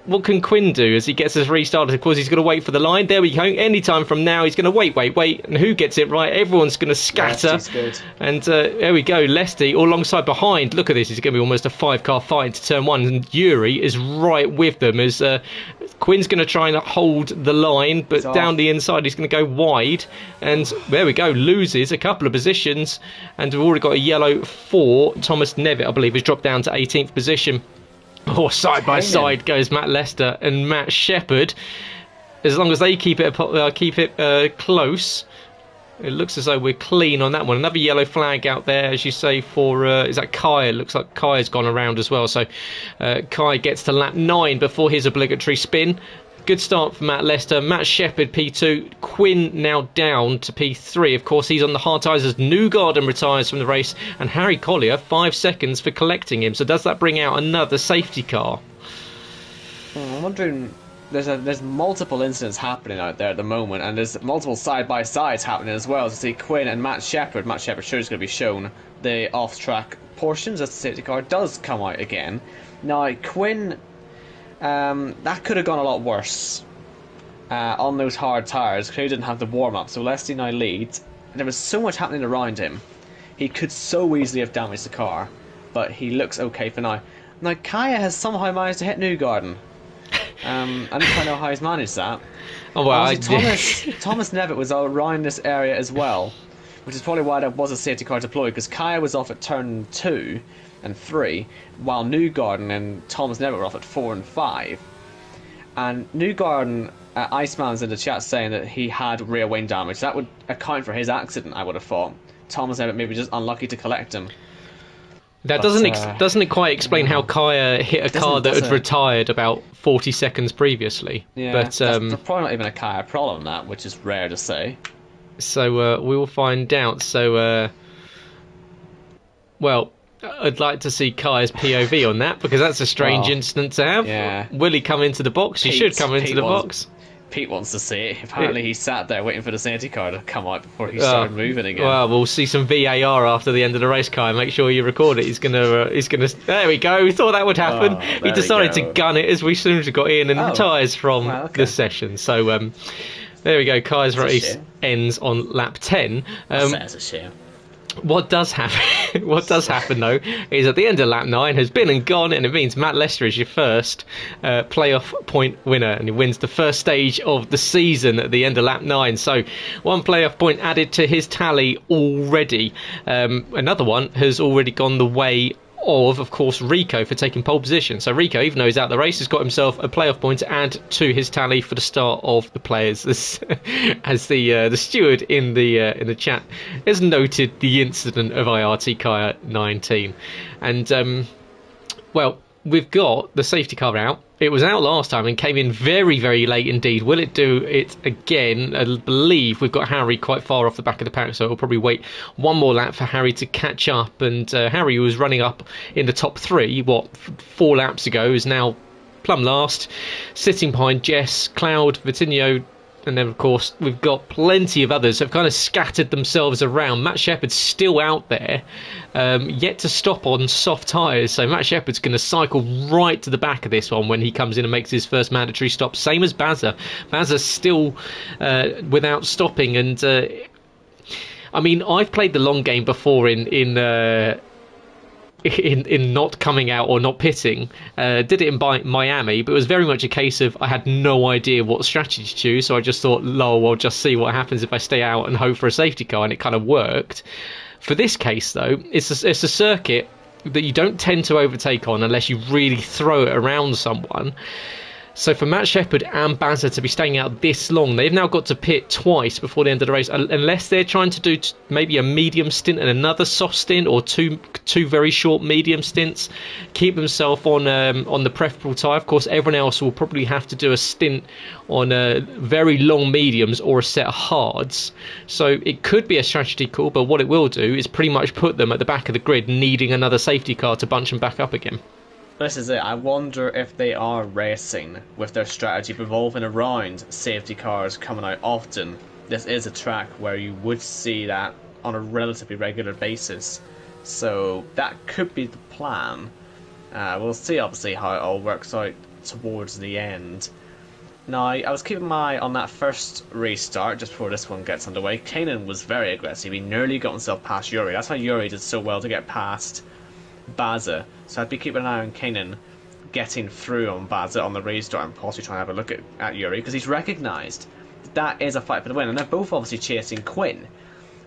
what can Quinn do as he gets us restarted? Of course, he's going to wait for the line. There we go. Anytime from now, he's going to wait. And who gets it right? Everyone's going to scatter. And there we go. Lesty all alongside behind. Look at this. It's going to be almost a 5-car fight into turn 1. And Yuri is right with them as Quinn's going to try and hold the line. But down the inside, he's going to go wide. And there we go. Loses a couple of positions. And we've already got a yellow for Thomas Nevitt, I believe, has dropped down to 18th position. Side by side goes Matt Lester and Matt Shepherd. As long as they keep it close, it looks as though we're clean on that one. Another yellow flag out there, as you say, for is that Kai? It looks like Kai has gone around as well. So Kai gets to lap 9 before his obligatory spin. Good start for Matt Lester. Matt Shepherd, P2. Quinn now down to P3. Of course, he's on the hard tyres as Newgarden retires from the race. And Harry Collier, 5 seconds for collecting him. So does that bring out another safety car? I'm wondering... There's multiple incidents happening out there at the moment. And there's multiple side-by-sides happening as well. To see Quinn and Matt Shepherd. Matt Shepherd sure is going to be shown the off-track portions as the safety car does come out again. Now, Quinn... that could have gone a lot worse on those hard tyres because he didn't have the warm-up. So Leslie now leads. There was so much happening around him. He could so easily have damaged the car, but he looks okay for now. Now Kaya has somehow managed to hit Newgarden. I don't quite know how he's managed that. Oh well, Thomas Nevitt was around this area as well, which is probably why there was a safety car deployed, because Kaya was off at turn 2 and 3, while Newgarden and Thomas Nevitt were off at 4 and 5. And Newgarden Iceman's in the chat saying that he had rear wing damage. That would account for his accident, I would have thought. Thomas said maybe just unlucky to collect him. That doesn't it quite explain how Kaya hit a car that had retired about 40 seconds previously? Yeah, but that's probably not even a Kaya problem, that, which is rare to say. So we will find out. So, well, I'd like to see Kaya's POV on that, because that's a strange incident to have. Yeah. Will he come into the box? He should come into the box. Pete wants to see it. Apparently he sat there waiting for the safety car to come out before he started moving again. Well, we'll see some VAR after the end of the race, Kaya. Make sure you record it. He's gonna. There we go. We thought that would happen. He decided to gun it as soon as we got in and retires from the session. So there we go. Kaya's race ends on lap 10. That's a shame. What does happen though, is at the end of lap 9 has been and gone, and it means Matt Lester is your first playoff point winner, and he wins the first stage of the season at the end of lap 9. So 1 playoff point added to his tally already. Another one has already gone the way of course, Rico for taking pole position. So Rico, even though he's out of the race, has got himself a playoff point to add to his tally for the start of the players. As the steward in the chat has noted the incident of IRT Kaya 19, and well, we've got the safety car out. It was out last time and came in very, very late indeed. Will it do it again? I believe we've got Harry quite far off the back of the pack, so we'll probably wait 1 more lap for Harry to catch up. And Harry, who was running up in the top 3, 4 laps ago, is now plumb last, sitting behind Jess, Cloud, Vitinho, and then, of course, we've got plenty of others who have kind of scattered themselves around. Matt Shepherd's still out there, yet to stop on soft tyres. So Matt Shepherd's going to cycle right to the back of this one when he comes in and makes his first mandatory stop. Same as Bazza. Bazza's still without stopping. And, I mean, I've played the long game before in not coming out or not pitting. Did it in Miami, but it was very much a case of I had no idea what strategy to choose, so I just thought, lol, I'll just see what happens if I stay out and hope for a safety car, and it kind of worked. For this case, though, it's a circuit that you don't tend to overtake on unless you really throw it around someone. So for Matt Shepherd and Bazza to be staying out this long, they've now got to pit twice before the end of the race, unless they're trying to do maybe a medium stint and another soft stint, or two very short medium stints, keep themselves on the preferable tyre. Of course, everyone else will probably have to do a stint on very long mediums or a set of hards. So it could be a strategy call, but what it will do is pretty much put them at the back of the grid, needing another safety car to bunch them back up again. This is it. I wonder if they are racing with their strategy revolving around safety cars coming out often. This is a track where you would see that on a relatively regular basis. So that could be the plan. We'll see obviously how it all works out towards the end. Now, I was keeping my eye on that first restart just before this one gets underway. Kanan was very aggressive. He nearly got himself past Yuri. That's how Yuri did so well to get past Bazza. So I'd be keeping an eye on Kanan getting through on Bazza on the restart and possibly trying to have a look at Yuri, because he's recognised that is a fight for the win, and they're both obviously chasing Quinn.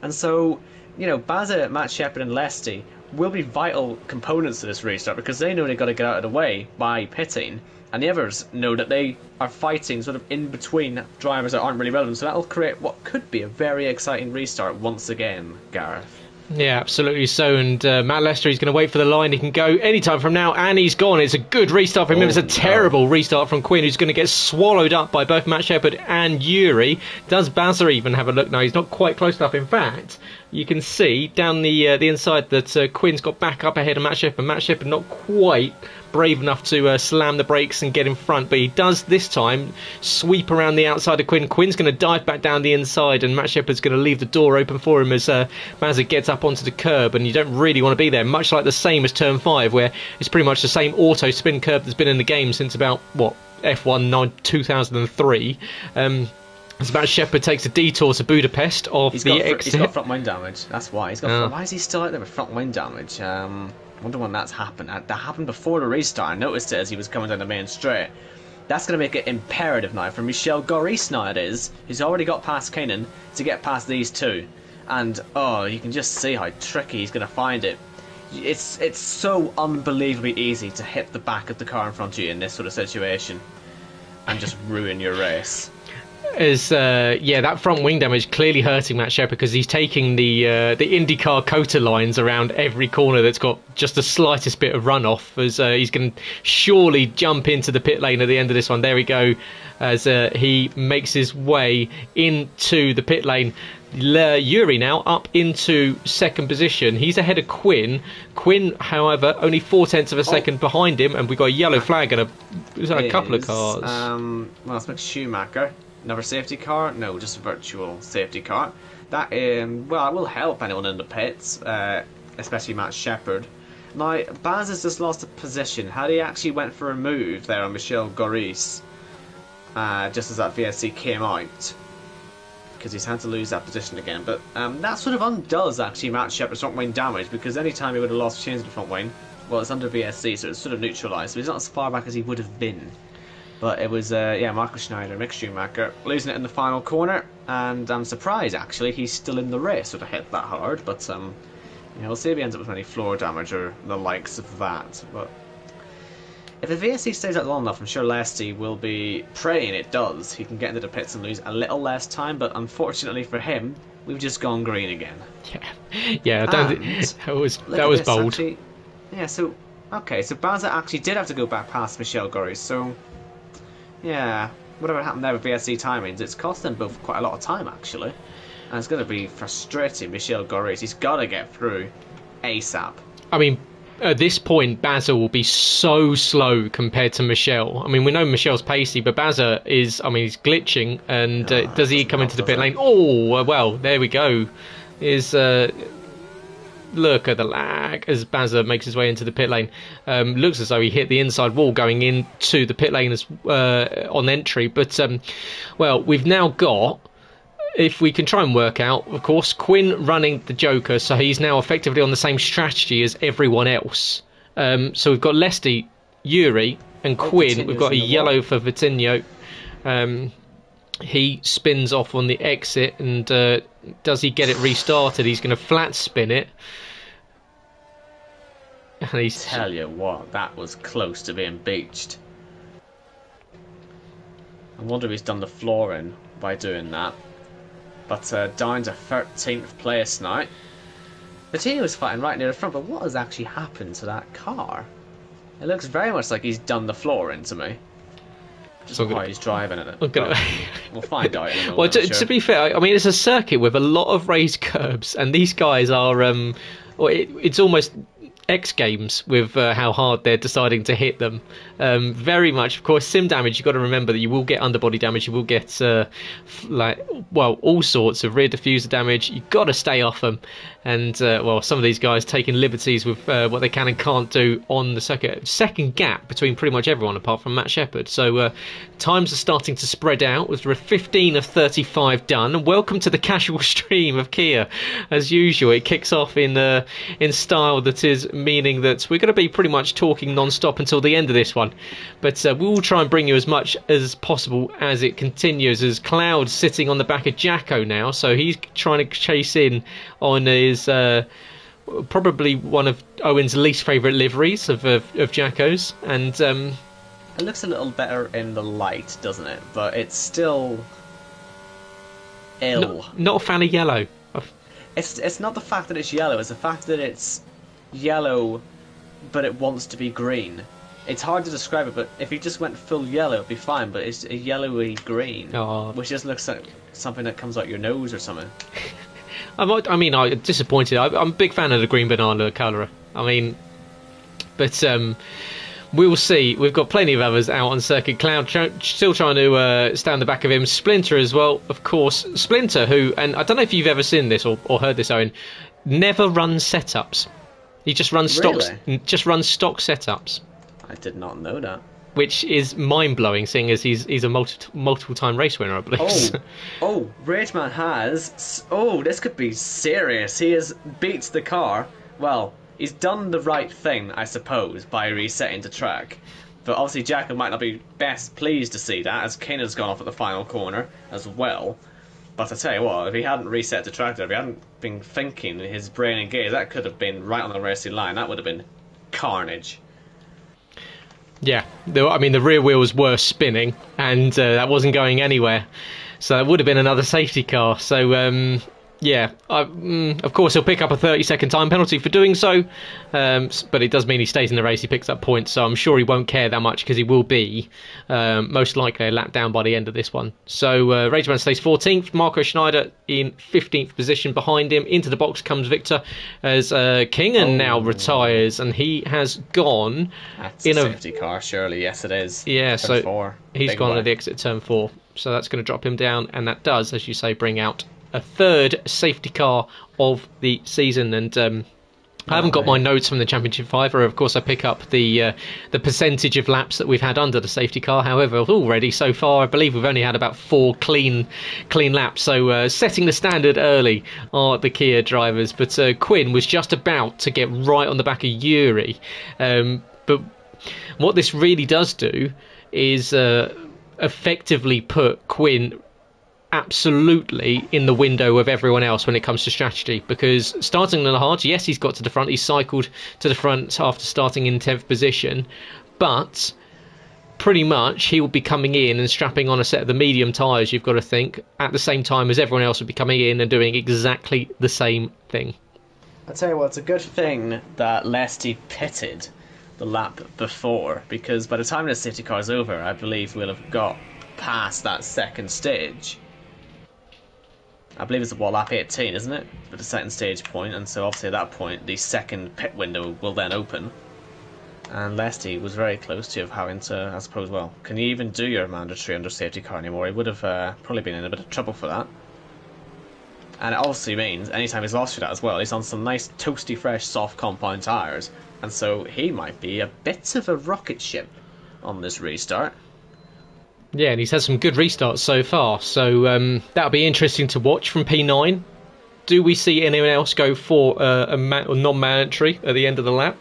And so, you know, Bazza, Matt Shepherd and Lesty will be vital components to this restart, because they know they've got to get out of the way by pitting, and the others know that they are fighting sort of in between drivers that aren't really relevant. So that'll create what could be a very exciting restart once again, Gareth. Yeah, absolutely so. And Matt Lester, he's going to wait for the line. He can go anytime from now, and he's gone. It's a good restart from him. It's a terrible restart from Quinn, who's going to get swallowed up by both Matt Shepherd and Yuri. Does Bazza even have a look? No, he's not quite close enough. In fact, you can see down the inside that Quinn's got back up ahead of Matt Shepherd. Matt Shepherd not quite brave enough to slam the brakes and get in front, but he does this time sweep around the outside of Quinn. Quinn's going to dive back down the inside, and Matt Shepherd's going to leave the door open for him as Bazza gets up onto the curb, and you don't really want to be there, much like the same as turn 5, where it's pretty much the same auto spin curb that's been in the game since about F1 2003. As Matt Shepherd takes a detour to Budapest he's got front wing damage. That's why why is he still out there with front wing damage? I wonder when that's happened. That happened before the restart. I noticed it as he was coming down the main straight. That's going to make it imperative now for Michel Goris, now it is, who's already got past Kanan, to get past these two. And you can just see how tricky he's going to find it. It's so unbelievably easy to hit the back of the car in front of you in this sort of situation and just ruin your race. that front wing damage clearly hurting Matt Shepard because he's taking the IndyCar Cota lines around every corner that's got just the slightest bit of runoff. As he's going to surely jump into the pit lane at the end of this one. There we go, as he makes his way into the pit lane. Yuri now up into second position. He's ahead of Quinn. Quinn, however, only 0.4 of a second behind him, and we've got a yellow flag and a couple of cars. Well, it's Mick Schumacher. Another safety car? No, just a virtual safety car. That well, it will help anyone in the pits, especially Matt Shepard. Now, Baz has just lost a position. Had he actually went for a move there on Michel Goris, just as that VSC came out, because he's had to lose that position again. But that sort of undoes actually Matt Shepard's front wing damage, because any time he would have lost change in the front wing, well, it's under VSC, so it's sort of neutralised. So he's not as far back as he would have been. But it was, Marco Schneider, Mick Schumacher, losing it in the final corner, and I'm surprised, actually, he's still in the race, sort of hit that hard, but, we'll see if he ends up with any floor damage or the likes of that. But if the VSC stays out long enough, I'm sure Lesty will be praying it does. He can get into the pits and lose a little less time, but unfortunately for him, we've just gone green again. Yeah, I don't think that was bold. Actually, so Baza actually did have to go back past Michel Goris, so... yeah, whatever happened there with VSC timings, it's cost them both quite a lot of time, actually. And it's going to be frustrating, Michel Goris. He's got to get through ASAP. I mean, at this point, Baza will be so slow compared to Michel. I mean, we know Michel's pacey, but Baza is, he's glitching. And does he come into the pit lane? Oh, well, there we go. Look at the lag as Baza makes his way into the pit lane. Looks as though he hit the inside wall going into the pit lane on entry. But, we've now got, if we can try and work out, of course, Quinn running the Joker. So he's now effectively on the same strategy as everyone else. So we've got Lesty, Yuri and Quinn. We've got a yellow for Vitinho. He spins off on the exit, and does he get it restarted? He's going to flat spin it. And tell you what, that was close to being beached. I wonder if he's done the flooring by doing that. But down to 13th place now. Patino was fighting right near the front, but what has actually happened to that car? It looks very much like he's done the flooring to me. Just why he's driving it. We'll find out. Well, to be fair, it's a circuit with a lot of raised curbs, and these guys are. It's almost X Games with how hard they're deciding to hit them. Very much, of course, sim damage. You've got to remember that you will get underbody damage. You will get all sorts of rear diffuser damage. You've got to stay off them. And some of these guys taking liberties with what they can and can't do on the circuit. Second gap between pretty much everyone apart from Matt Shepard. So times are starting to spread out. With 15 of 35 done. And welcome to the casual stream of Kia. As usual, it kicks off in style that is meaning that we're going to be pretty much talking non-stop until the end of this one. But we will try and bring you as much as possible as it continues. As Cloud sitting on the back of Jacko now. So he's trying to chase in on his probably one of Owen's least favourite liveries of Jacko's, and it looks a little better in the light, doesn't it? But it's still ill. Not a fan of yellow. It's not the fact that it's yellow; it's the fact that it's yellow, but it wants to be green. It's hard to describe it, but if you just went full yellow, it'd be fine. But it's a yellowy green, which just looks like something that comes out your nose or something. I'm disappointed. I'm a big fan of the green banana colour. But we will see. We've got plenty of others out on circuit. Cloud still trying to stay on the back of him. Splinter as well, of course. Splinter, who, and I don't know if you've ever seen this or heard this, Owen, never runs setups. He just runs stocks. Really? Just runs stock setups. I did not know that. Which is mind-blowing, seeing as he's a multiple-time race winner, I believe. Rageman has... Oh, this could be serious. He has beat the car. Well, he's done the right thing, I suppose, by resetting the track. But obviously Jacko might not be best pleased to see that, as Kane has gone off at the final corner as well. But I tell you what, if he hadn't reset the track there, if he hadn't been thinking, his brain engaged, that could have been right on the racing line. That would have been carnage. Yeah, the rear wheels were spinning, and that wasn't going anywhere. So it would have been another safety car. So yeah, of course he'll pick up a 30-second time penalty for doing so, but it does mean he stays in the race, he picks up points, so I'm sure he won't care that much because he will be most likely a lap down by the end of this one. So Rageman stays 14th, Marco Schneider in 15th position behind him. Into the box comes Victor as Kingen now retires, and he has gone That's in a safety car, surely. Yes, it is. Yeah, Turn so 4. he's Big gone way. at the exit turn 4, so that's going to drop him down, and that does, as you say, bring out a third safety car of the season. And I haven't got my notes from the Championship 5, or of course I pick up the percentage of laps that we've had under the safety car. However, already so far I believe we've only had about 4 clean laps, so setting the standard early are the Kia drivers. But Quinn was just about to get right on the back of Yuri, but what this really does do is effectively put Quinn absolutely in the window of everyone else when it comes to strategy, because starting in the hards, yes, he's got to the front, he's cycled to the front after starting in 10th position, but pretty much he will be coming in and strapping on a set of the medium tyres, you've got to think, at the same time as everyone else will be coming in and doing exactly the same thing. I tell you what, it's a good thing that Lesty pitted the lap before, because by the time the safety car is over, I believe we'll have got past that second stage. I believe it's lap 18, isn't it? At the second stage point, and so obviously at that point the second pit window will then open. And Lesty was very close to having to, I suppose, well, can you even do your mandatory under safety car anymore? He would have probably been in a bit of trouble for that. And it obviously means anytime he's lost for that as well, he's on some nice toasty fresh soft compound tyres, and so he might be a bit of a rocket ship on this restart. Yeah, and he's had some good restarts so far, so that'll be interesting to watch from P9. Do we see anyone else go for a non-mandatory at the end of the lap?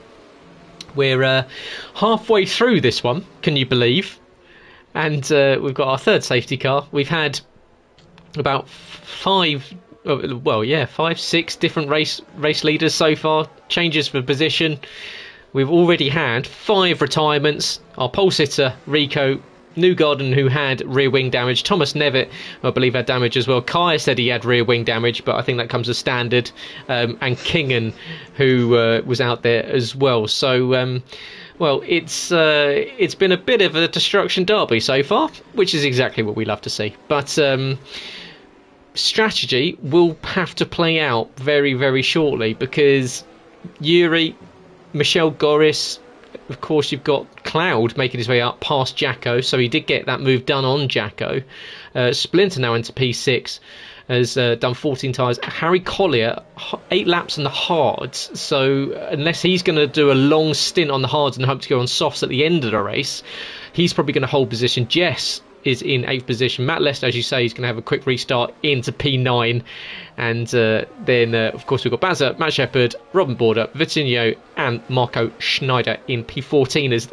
We're halfway through this one, can you believe? And we've got our third safety car. We've had about 5, 6 different race leaders so far, changes for position. We've already had 5 retirements. Our pole sitter, Rico Newgarden, who had rear wing damage. Thomas Nevitt, I believe, had damage as well. Kaya said he had rear wing damage, but I think that comes as standard. And Kingen, who was out there as well. So, well, it's been a bit of a destruction derby so far, which is exactly what we love to see. But strategy will have to play out very, very shortly, because Yuri, Michel Goris, of course, you've got Cloud making his way up past Jacko, so he did get that move done on Jacko. Splinter now into P6, has done 14 tyres. Harry Collier, 8 laps on the hards, so unless he's going to do a long stint on the hards and hope to go on softs at the end of the race, he's probably going to hold position. Jess is in 8th position. Matt Lester, as you say, is going to have a quick restart into P9. And then, of course, we've got Bazza, Matt Shepherd, Robin Border, Vitinho, and Marco Schneider in P14. As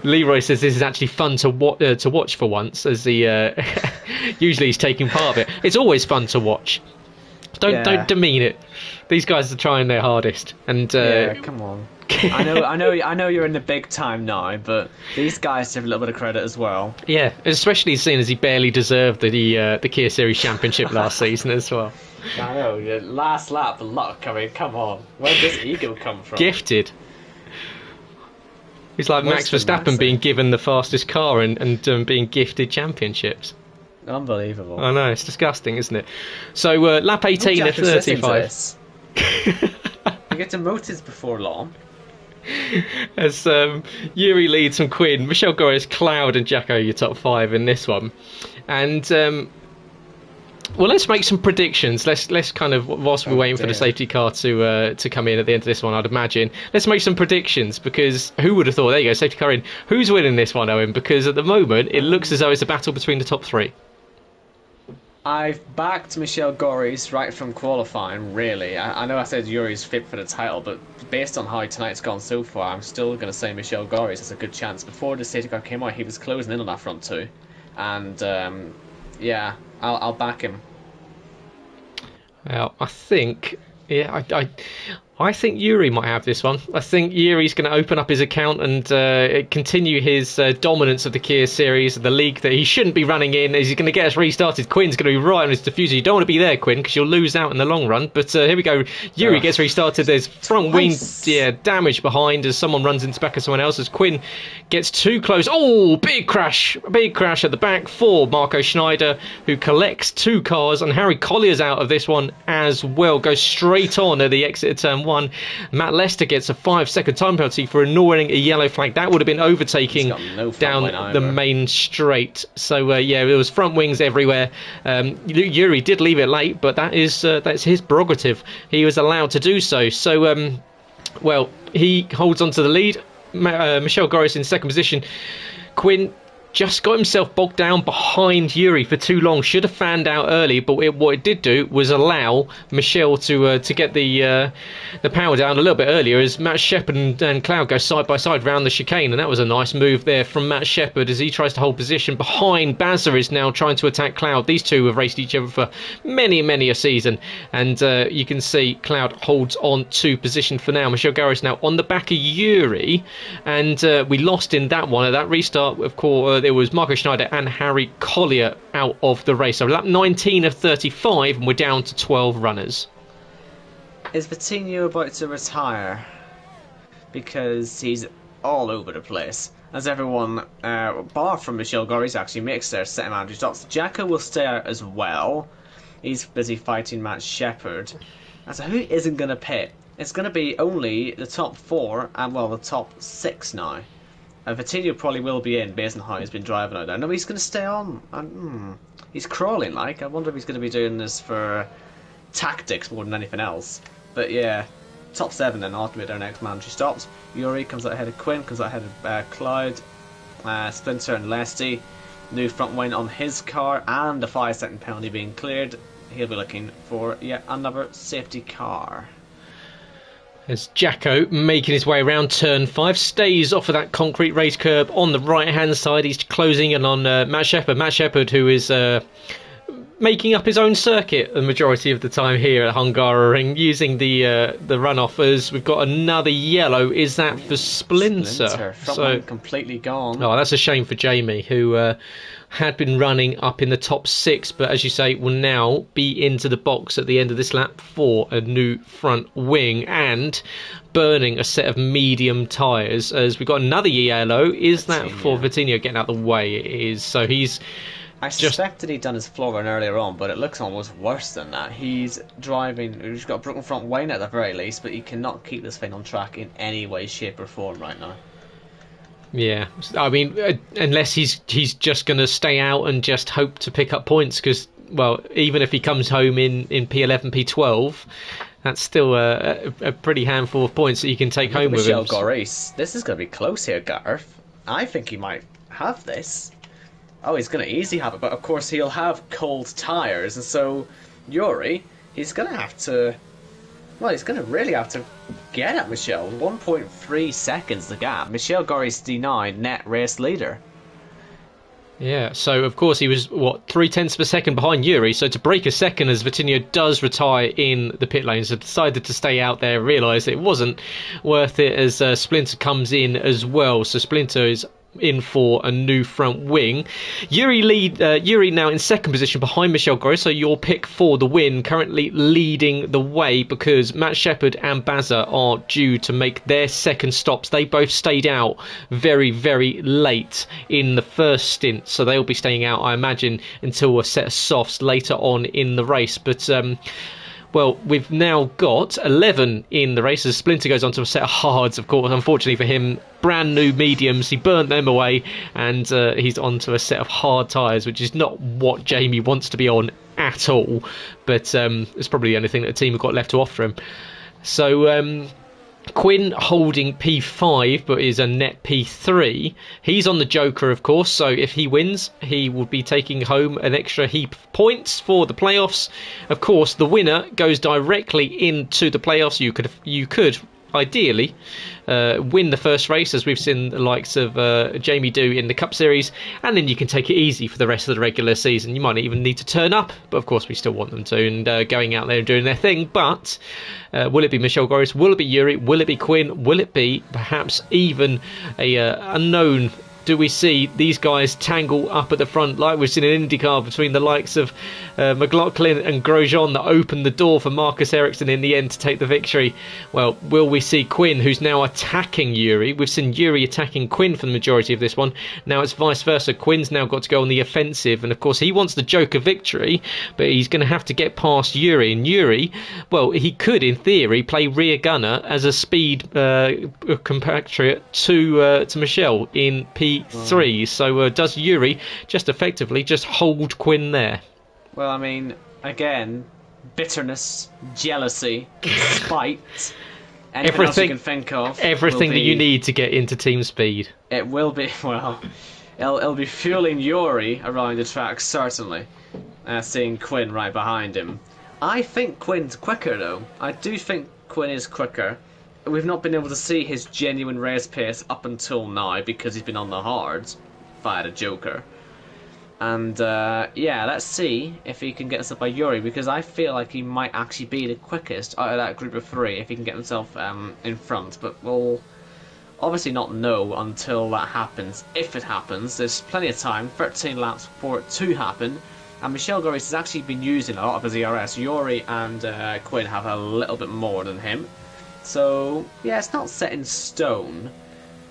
Leroy says, this is actually fun to watch for once, as he usually he's taking part of it. It's always fun to watch. Don't demean it. These guys are trying their hardest. And yeah, come on. I know you're in the big time now, but these guys deserve a little bit of credit as well. Yeah, especially seeing as he barely deserved the Kia Series Championship last season as well. I know, your last lap luck. I mean, come on, where did this ego come from? Gifted. He's like Max Verstappen being given the fastest car and being gifted championships. Unbelievable. I know, it's disgusting, isn't it? So lap 18 at 35. You get demoted before long. As Yuri leads from Quinn, Michel Goris, Cloud, and Jacko your top 5 in this one. And well, let's make some predictions. Let's kind of, whilst we're waiting for the safety car to come in at the end of this one, I'd imagine. Let's make some predictions, because who would have thought? There you go, safety car in. Who's winning this one, Owen? Because at the moment it looks as though it's a battle between the top 3. I've backed Michel Goris right from qualifying, really. I know I said Yuri's fit for the title, but based on how tonight's gone so far, I'm still going to say Michel Goris has a good chance. Before the safety car came out, he was closing in on that front two. And, yeah, I'll back him. Well, I think, yeah, I think Yuri might have this one. I think Yuri's going to open up his account and continue his dominance of the Kia series, the league that he shouldn't be running in. He's going to get us restarted. Quinn's going to be right on his diffuser. You don't want to be there, Quinn, because you'll lose out in the long run. But here we go. Yuri gets restarted. There's front wing damage behind as someone runs into the back of someone else. As Quinn gets too close. Oh, big crash. Big crash at the back for Marco Schneider, who collects 2 cars. And Harry Collier's out of this one as well. Goes straight on at the exit of turn 1. Matt Lester gets a 5-second time penalty for ignoring a yellow flag. That would have been overtaking down the main straight. So yeah, there was front wings everywhere. Yuri did leave it late, but that's his prerogative. He was allowed to do so. So well, he holds on to the lead. Michel Goris in second position. Quinn just got himself bogged down behind Yuri for too long. Should have fanned out early, but what it did do was allow Michel to get the power down a little bit earlier as Matt Shepherd and Cloud go side by side round the chicane, and that was a nice move there from Matt Shepherd as he tries to hold position behind. Bazza is now trying to attack Cloud. These two have raced each other for many a season, and you can see Cloud holds on to position for now. Michel Garris now on the back of Yuri, and we lost in that one. At that restart, of course, there was Marco Schneider and Harry Collier out of the race. So lap 19 of 35, and we're down to 12 runners. Is Vitinho about to retire? Because he's all over the place. As everyone, bar from Michel Goris, actually makes their set amount of stops. Jacko will stay out as well. He's busy fighting Matt Shepherd. And so who isn't going to pit? It's going to be only the top 4 and, well, the top 6 now. Vitinho probably will be in based on how he's been driving out there. No, he's going to stay on. He's crawling like. I wonder if he's going to be doing this for tactics more than anything else. But yeah, top 7 then ought to be their next mandatory stops. Yuri comes out ahead of Quinn, comes out ahead of Cloud, Splinter and Lesty. New front wing on his car and the 5-second penalty being cleared. He'll be looking for yet another safety car. As Jacko, making his way around turn 5, stays off of that concrete race curb on the right-hand side. He's closing in on Matt Shepherd. Matt Shepherd, who is making up his own circuit the majority of the time here at Hungaroring, using the runoff. As we've got another yellow. Is that for Splinter? So completely gone. Oh, that's a shame for Jamie, who had been running up in the top 6, but as you say, will now be into the box at the end of this lap for a new front wing and burning a set of medium tyres. As we've got another yellow. Is that for Vitinho getting out of the way? It is. So he's... I suspected he'd done his floor run earlier on, but it looks almost worse than that. He's driving, he's got a broken front wing at the very least, but he cannot keep this thing on track in any way, shape or form right now. Yeah, I mean, unless he's just going to stay out and just hope to pick up points, because, well, even if he comes home in P11, P12, that's still a pretty handful of points that you can take home with him. Michel Goris, this is going to be close here, Gareth. I think he might have this. Oh, he's going to easily have it, but of course he'll have cold tyres, and so Yuri, he's going to have to... Well, he's going to really have to get at Michel. 1.3 seconds the gap. Michel Goris denied net race leader. Yeah, so of course he was, 0.3 of a second behind Yuri, so to break a second as Vitinho does retire in the pit lane, so decided to stay out there, realised it wasn't worth it as Splinter comes in as well, so Splinter is in for a new front wing. Yuri now in second position behind Michel Goris, so your pick for the win, currently leading the way because Matt Shepherd and Bazza are due to make their second stops. They both stayed out very late in the first stint, so they'll be staying out, I imagine, until a set of softs later on in the race. But well, we've now got 11 in the race as Splinter goes on to a set of hards, of course. Unfortunately for him, brand new mediums. He burnt them away and he's on to a set of hard tyres, which is not what Jamie wants to be on at all. But it's probably the only thing that the team have got left to offer him. So... Quinn holding P5 but is a net P3. He's on the Joker, of course, so if he wins he will be taking home an extra heap of points for the playoffs. Of course, the winner goes directly into the playoffs. You could ideally, win the first race, as we've seen the likes of Jamie do in the Cup Series, and then you can take it easy for the rest of the regular season. You might not even need to turn up, but of course we still want them to, and going out there and doing their thing. But will it be Michel Goris? Will it be Yuri? Will it be Quinn? Will it be perhaps even a unknown? Do we see these guys tangle up at the front like we've seen in IndyCar between the likes of McLaughlin and Grosjean that opened the door for Marcus Ericsson in the end to take the victory? Well, will we see Quinn, who's now attacking Yuri? We've seen Yuri attacking Quinn for the majority of this one. Now it's vice versa. Quinn's now got to go on the offensive, and of course he wants the Joker victory, but he's going to have to get past Yuri. And Yuri, well, he could in theory play rear gunner as a speed compatriot to Michel in P3. So does Yuri just effectively just hold Quinn there? Well, I mean, again, bitterness, jealousy, spite, anything else you can think of. Everything that you need to get into team speed. It will be, well, it'll be fueling Yuri around the track, certainly, seeing Quinn right behind him. I think Quinn's quicker, though. I do think Quinn is quicker. We've not been able to see his genuine race pace up until now because he's been on the hards via the Joker. And yeah, let's see if he can get us up by Yuri, because I feel like he might actually be the quickest out of that group of three if he can get himself in front. But we'll obviously not know until that happens. If it happens, there's plenty of time, 13 laps for it to happen. And Michel Goris has actually been using a lot of his ERS. Yuri and Quinn have a little bit more than him. So, yeah, it's not set in stone.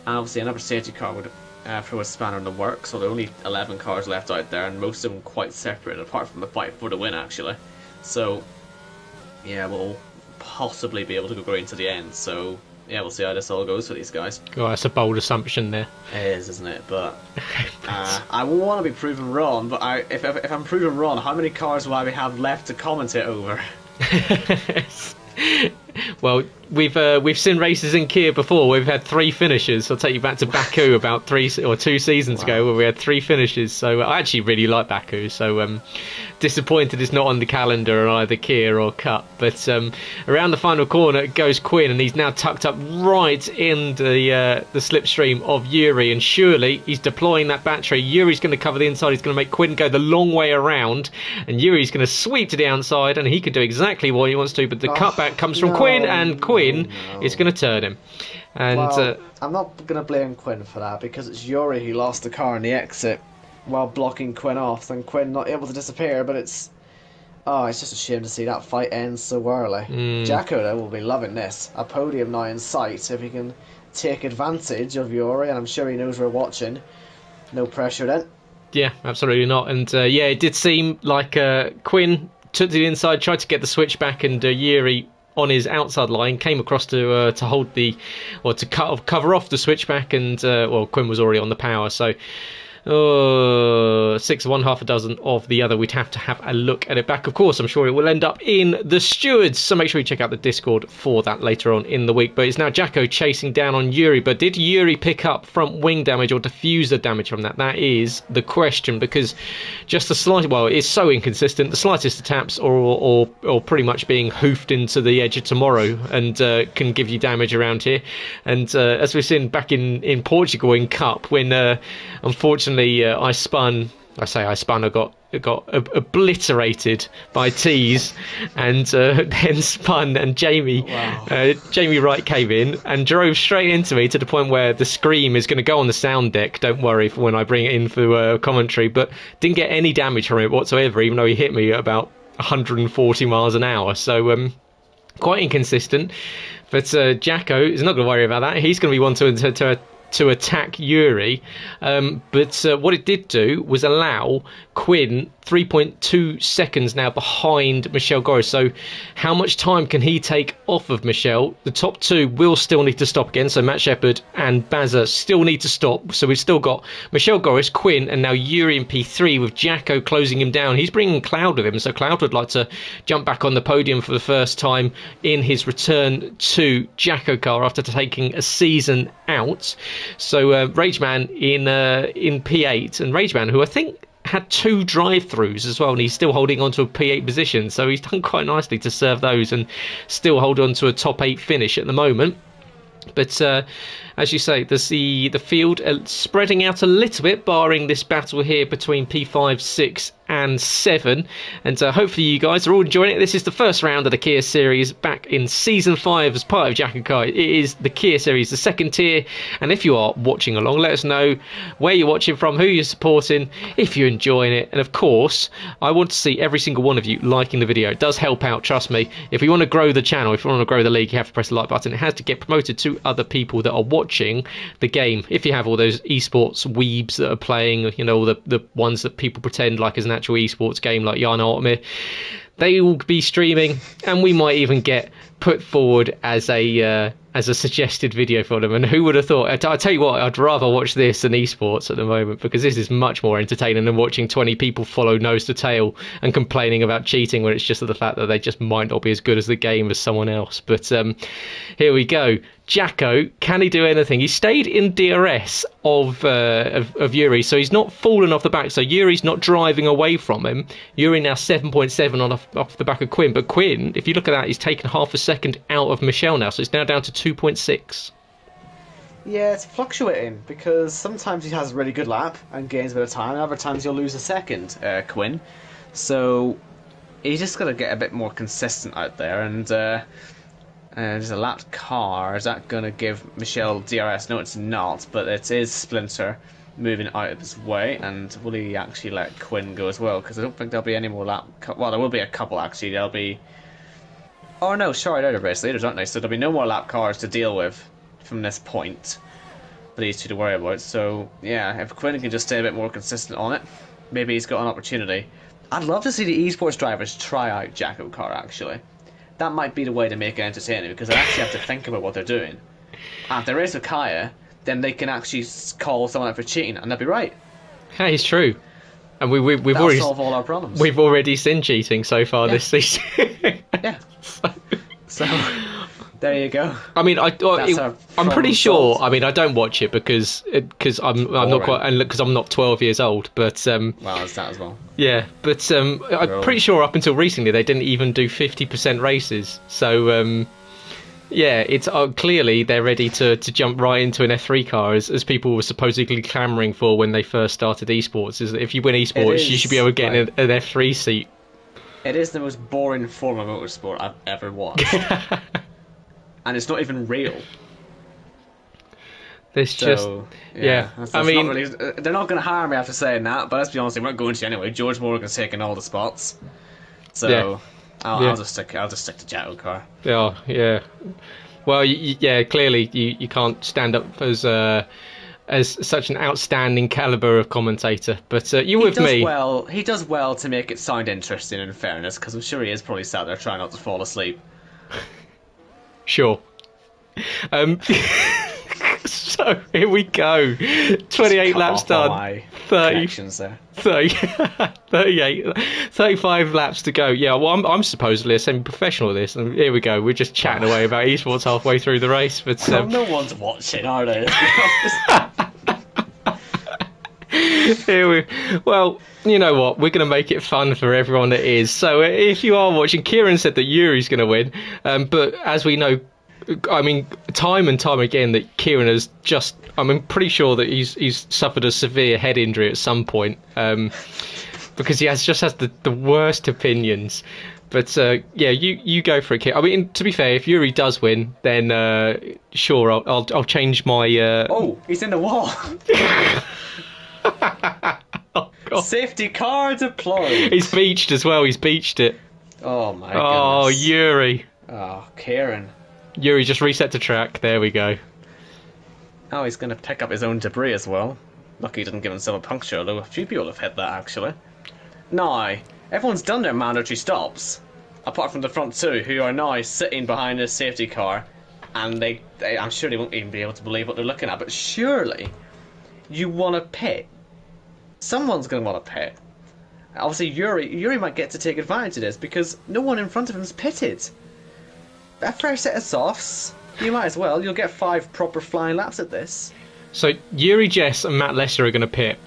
And obviously another safety car would throw a spanner in the works, so there are only 11 cars left out there, and most of them quite separate, apart from the fight for the win, actually. So, yeah, we'll possibly be able to go green to the end. So, yeah, we'll see how this all goes for these guys. Oh, that's a bold assumption there. It is, isn't it? But I want to be proven wrong, but if I'm proven wrong, how many cars will I have left to commentate over? Well, we've seen races in Kia before. We've had 3 finishes. I'll take you back to Baku about 2 seasons ago, where we had 3 finishes. So I actually really like Baku. So disappointed it's not on the calendar on either Kia or Cup. But around the final corner goes Quinn, and he's now tucked up right in the slipstream of Yuri. And surely he's deploying that battery. Yuri's going to cover the inside. He's going to make Quinn go the long way around, and Yuri's going to sweep to the outside, and he can do exactly what he wants to. But the cutback comes from Quinn, and Quinn is going to turn him. And well, I'm not going to blame Quinn for that, because it's Yuri who lost the car in the exit while blocking Quinn off, and Quinn not able to disappear. But it's just a shame to see that fight end so early. Jacko, though, will be loving this. A podium now in sight if he can take advantage of Yuri, and I'm sure he knows we're watching. No pressure then. Yeah, absolutely not. And yeah, it did seem like Quinn took to the inside, tried to get the switch back, and Yuri on his outside line came across to hold the, or to cover off the switchback, and well, Quinn was already on the power, so 6 of one, half a dozen of the other. We'd have to have a look at it back. Of course, I'm sure it will end up in the stewards, so make sure you check out the Discord for that later on in the week. But it's now Jacko chasing down on Yuri. But did Yuri pick up front wing damage or diffuser damage from that? That is the question, because just the slight, well, it's so inconsistent. The slightest of taps or pretty much being hoofed into the edge of tomorrow, and can give you damage around here. And as we've seen back in Portugal in Cup, when unfortunately I got obliterated by Tees, and then spun, and Jamie Wright came in and drove straight into me, to the point where the scream is going to go on the sound deck, don't worry, for when I bring it in for commentary, but didn't get any damage from it whatsoever, even though he hit me at about 140 miles an hour. So quite inconsistent. But Jacko is not going to worry about that. He's going to be one to attack Yuri, but what it did do was allow Quinn 3.2 seconds now behind Michel Goris. So how much time can he take off of Michel? The top two will still need to stop again, so Matt Shepard and Bazza still need to stop. So we've still got Michel Goris, Quinn, and now Yuri in P3, with Jacko closing him down. He's bringing Cloud with him, so Cloud would like to jump back on the podium for the first time in his return to JACKOCAR after taking a season out. So Rageman in P8, and Rageman, who I think had 2 drive-throughs as well, and he's still holding on to a P8 position. So he's done quite nicely to serve those and still hold on to a top 8 finish at the moment. But as you say, there's the field spreading out a little bit, barring this battle here between P5, 6 and 7. And hopefully you guys are all enjoying it. This is the first round of the Kia Series back in Season 5 as part of JACKOCAR. It is the Kia Series, the second tier. And if you are watching along, let us know where you're watching from, who you're supporting, if you're enjoying it. And of course, I want to see every single one of you liking the video. It does help out, trust me. If we want to grow the channel, if we want to grow the league, you have to press the like button. It has to get promoted to other people that are watching the game. If you have all those esports weebs that are playing, you know, the ones that people pretend like is an actual esports game, like Jan Ultimate, they will be streaming, and we might even get put forward as a suggested video for them. And who would have thought? I tell you what, I'd rather watch this than esports at the moment, because this is much more entertaining than watching 20 people follow nose to tail and complaining about cheating when it's just the fact that they just might not be as good as the game as someone else. But here we go. Jacko, can he do anything? He stayed in DRS of Yuri, so he's not fallen off the back. So Yuri's not driving away from him. Yuri now 7.7 off the back of Quinn. But Quinn, if you look at that, he's taken half a second out of Michelle now, so it's now down to 2.6. Yeah, it's fluctuating, because sometimes he has a really good lap and gains a bit of time, and other times you'll lose a second, Quinn. So he's just got to get a bit more consistent out there, and there's a lapped car. Is that going to give Michelle DRS? No, it's not, but it is Splinter moving out of his way. And will he actually let Quinn go as well? Because I don't think there'll be any more lap... Well, there will be a couple, actually. There'll be... Oh, no, sorry, they're race leaders, aren't they? So there'll be no more lap cars to deal with from this point for these two to worry about. So, yeah, if Quinn can just stay a bit more consistent on it, maybe he's got an opportunity. I'd love to see the esports drivers try out JACKOCAR, actually. That might be the way to make it entertaining, because they actually have to think about what they're doing. And if they race with Kaya, then they can actually call someone out for cheating, and they'll be right. Yeah, it's true. And we've That'll already solve all our problems. We've already seen cheating so far this season. Yeah. So there you go. I mean, I'm pretty sure. I mean, I don't watch it because I'm not quite, and because I'm not 12 years old. But well, it's that as well. Yeah, but I'm pretty sure up until recently they didn't even do 50% races. So yeah, it's clearly they're ready to jump right into an F3 car, as people were supposedly clamouring for when they first started esports. Is that if you win esports, you should be able to get an F3 seat. It is the most boring form of motorsport I've ever watched. And it's not even real. Yeah. I mean, they're not going to hire me after saying that, but let's be honest, they weren't going to anyway. George Morgan's taking all the spots. So yeah. I'll just stick to JACKOCAR. Yeah. Well, yeah, clearly you can't stand up as such an outstanding caliber of commentator, but you with me. He does well to make it sound interesting, in fairness, because I'm sure he is probably sat there trying not to fall asleep. Sure. So here we go. 28 laps done. 35 laps to go. Yeah, well, I'm supposedly a semi-professional at this, and here we go. We're just chatting away about esports halfway through the race. But no one's watching, are they? Well, you know what? We're going to make it fun for everyone that is. So if you are watching, Kieran said that Yuri's going to win, but as we know, I mean, time and time again that Kieran has just... I'm pretty sure that he's suffered a severe head injury at some point, because he has the worst opinions. But yeah, you go for it, Kieran. I mean, to be fair, if Yuri does win, then sure, I'll change my... Oh, he's in the wall. Oh, God. Safety car deployed. He's beached as well. He's beached it. Oh my goodness. Oh, Yuri. Oh, Kieran. Yuri just reset to track. There we go. Oh, he's going to pick up his own debris as well. Lucky he didn't give himself a puncture, although a few people have hit that, actually. No, everyone's done their mandatory stops, apart from the front two, who are now sitting behind a safety car, and I'm sure they won't even be able to believe what they're looking at, but surely you want to pit. Someone's going to want to pit. Obviously, Yuri might get to take advantage of this, because no one in front of him's pitted. That first set of softs, you might as well. You'll get 5 proper flying laps at this. So Yuri, Jess and Matt Lesser are going to pit.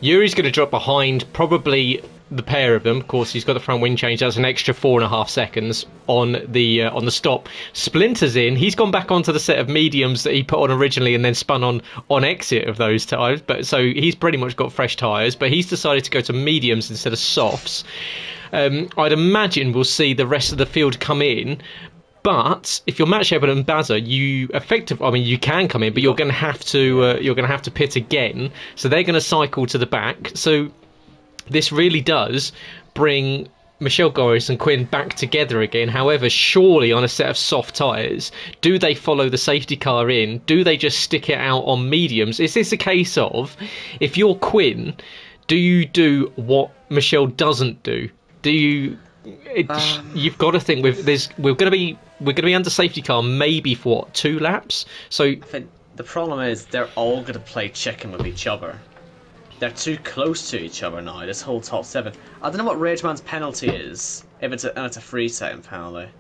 Yuri's going to drop behind probably the pair of them. Of course, he's got the front wing change. That's an extra 4.5 seconds on the stop. Splinter's in. He's gone back onto the set of mediums that he put on originally and then spun on exit of those tyres. But so he's pretty much got fresh tyres. But he's decided to go to mediums instead of softs. I'd imagine we'll see the rest of the field come in. But if you're Matt Shepard and Bazza, you can come in, but you're going to have to pit again. So they're going to cycle to the back. So this really does bring Michelle Goris and Quinn back together again. However, surely on a set of soft tyres, do they follow the safety car in? Do they just stick it out on mediums? Is this a case of, if you're Quinn, do you do what Michelle doesn't do? Do you? You've got to think we're going to be under safety car maybe for what, 2 laps. So I think the problem is they're all going to play chicken with each other. They're too close to each other now. This whole top 7. I don't know what Rageman's penalty is. If it's a free setting penalty.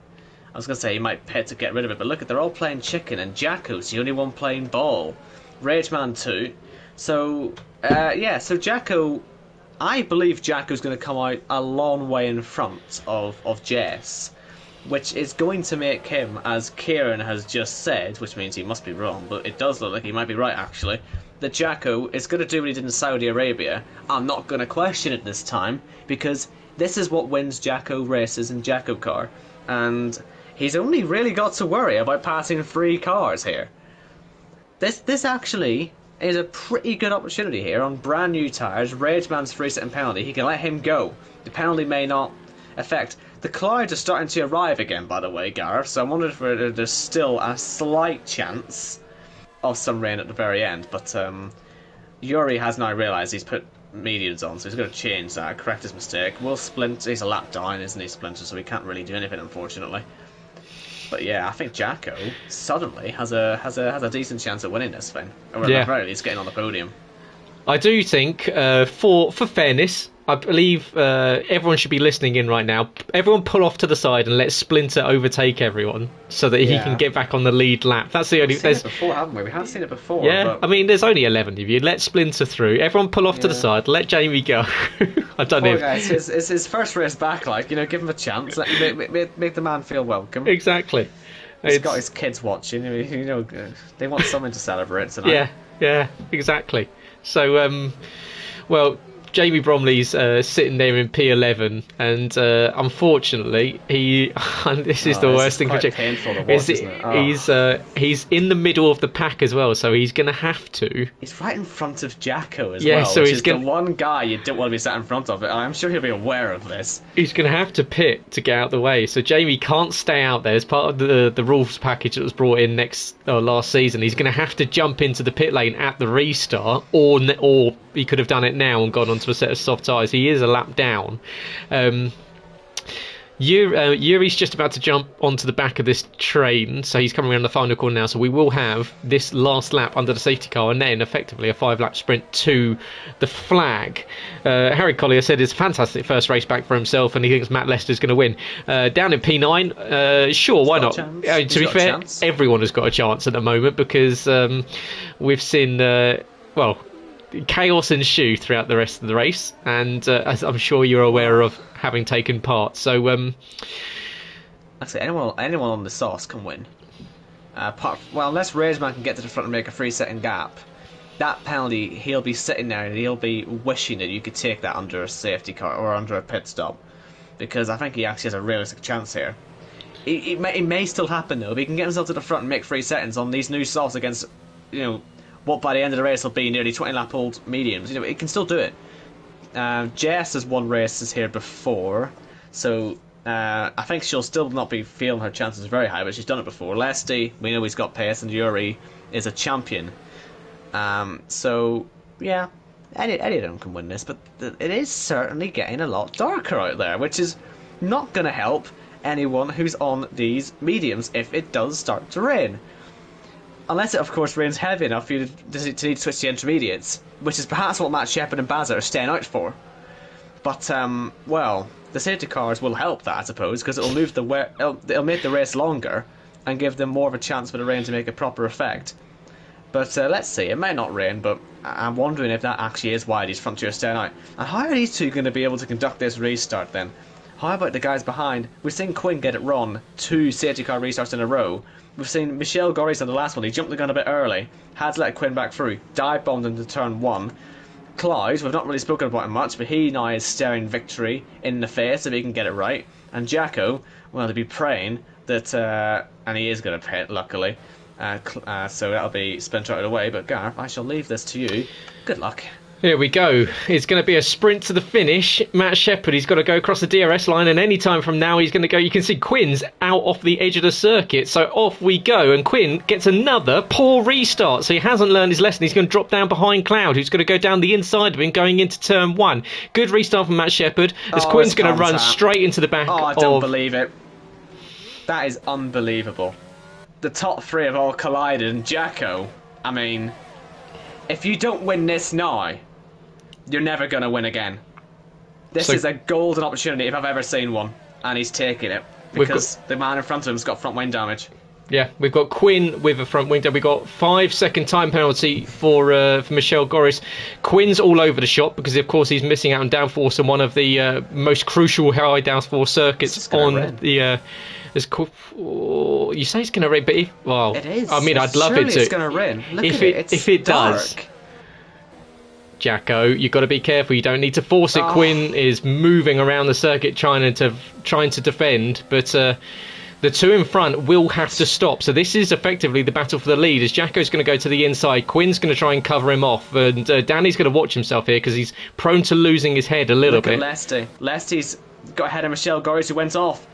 I was going to say he might pit to get rid of it, but look, they're all playing chicken, and Jacko's the only one playing ball. Rageman too. So so Jacko. I believe Jacko's going to come out a long way in front of Jess, which is going to make him, as Kieran has just said, which means he must be wrong, but it does look like he might be right actually, that Jacko is going to do what he did in Saudi Arabia. I'm not going to question it this time, because this is what wins Jacko races in JACKOCAR, and he's only really got to worry about passing 3 cars here. This actually is a pretty good opportunity here on brand new tyres. Rageman's free setting penalty, he can let him go. The penalty may not affect. The clouds are starting to arrive again, by the way, Gareth, so I wonder if there's still a slight chance of some rain at the very end, but Yuri has now realised he's put mediums on, so he's going to change that, correct his mistake. Will Splinter, he's a lap down, isn't he, Splinter, so he can't really do anything, unfortunately. But yeah, I think Jacko suddenly has a decent chance of winning this thing, or at the very least getting on the podium. I do think, for fairness, I believe everyone should be listening in right now. Everyone pull off to the side and let Splinter overtake everyone so that he can get back on the lead lap. That's the only. We've seen it before, haven't we? We have seen it before. Yeah, but... I mean, there's only 11 of you. Let Splinter through. Everyone pull off to the side. Let Jamie go. I don't know. Guys, it's his first race back. Like, give him a chance. Make the man feel welcome. Exactly. He's got his kids watching. They want something to celebrate tonight. Yeah, exactly. So, well, Jamie Bromley's sitting there in P11, and unfortunately, this is the worst thing for Jamie. Painful to watch, isn't it? He's in the middle of the pack as well, so he's going to have to. He's right in front of Jacko as well, so which he's is the one guy you don't want to be sat in front of. I'm sure he'll be aware of this. He's going to have to pit to get out of the way, so Jamie can't stay out there as part of the rules package that was brought in last season. He's going to have to jump into the pit lane at the restart, or he could have done it now and gone onto a set of soft tyres. He is a lap down. Yuri's just about to jump onto the back of this train, so he's coming around the final corner now, so we will have this last lap under the safety car and then effectively a 5-lap sprint to the flag. Harry Collier said it's a fantastic first race back for himself and he thinks Matt Lester's going to win. Down in P9, sure, why not? To be fair, everyone has got a chance at the moment because we've seen chaos ensue throughout the rest of the race, and as I'm sure you're aware of having taken part. So, actually, anyone on the sauce can win. Unless Rageman can get to the front and make a 3-second gap, that penalty, he'll be sitting there and he'll be wishing that you could take that under a safety car or under a pit stop, because I think he actually has a realistic chance here. It may still happen though. If he can get himself to the front and make 3 seconds on these new softs against, what by the end of the race will be nearly 20-lap-old mediums. It can still do it. Jess has won races here before, so I think she'll still not be feeling her chances very high, but she's done it before. Lesty, we know he's got pace, and Yuri is a champion. So, yeah, any of them can win this, but it is certainly getting a lot darker out there, which is not going to help anyone who's on these mediums if it does start to rain. Unless it, of course, rains heavy enough for you to need to switch to the intermediates, which is perhaps what Matt Shepard and Bazza are staying out for. But, the safety cars will help that, I suppose, because it'll make the race longer and give them more of a chance for the rain to make a proper effect. But let's see. It may not rain, but I'm wondering if that actually is why these front two are staying out. And how are these two going to be able to conduct this restart then? How about the guys behind? We've seen Quinn get it wrong 2 safety car restarts in a row. We've seen Michel Goris on the last one. He jumped the gun a bit early. Had to let Quinn back through. Dive bombed into turn 1. Cloud, we've not really spoken about him much, but he now is staring victory in the face if he can get it right. And Jacko, well, to be praying that, and he is going to pit, luckily. So that'll be Splinter out of the way. But Gareth, I shall leave this to you. Good luck. Here we go. It's going to be a sprint to the finish. Matt Shepherd, he's got to go across the DRS line, and any time from now he's going to go. You can see Quinn's out off the edge of the circuit, so off we go. And Quinn gets another poor restart, so he hasn't learned his lesson. He's going to drop down behind Cloud, who's going to go down the inside of him, going into turn 1. Good restart from Matt Shepherd, as Quinn's going to run straight into the back. I don't believe it. That is unbelievable. The top 3 have all collided, and Jacko, I mean, if you don't win this now, you're never going to win again. This is a golden opportunity if I've ever seen one, and he's taking it because the man in front of him's got front wing damage. Yeah, we've got Quinn with a front wing damage. We've got 5-second time penalty for Michel Goris. Quinn's all over the shop because, of course, he's missing out on downforce on one of the most crucial high downforce circuits on the... you say it's going to rain, but it is. I mean, I'd love it to. It's going to rain. Look at it. If it does, Jacko, you've got to be careful. You don't need to force it. Quinn is moving around the circuit trying to defend, but the two in front will have to stop. So this is effectively the battle for the lead. As Jacko's going to go to the inside, Quinn's going to try and cover him off, and Danny's going to watch himself here because he's prone to losing his head a little bit. Look at Lesty's got ahead of Michel Goris, who went off.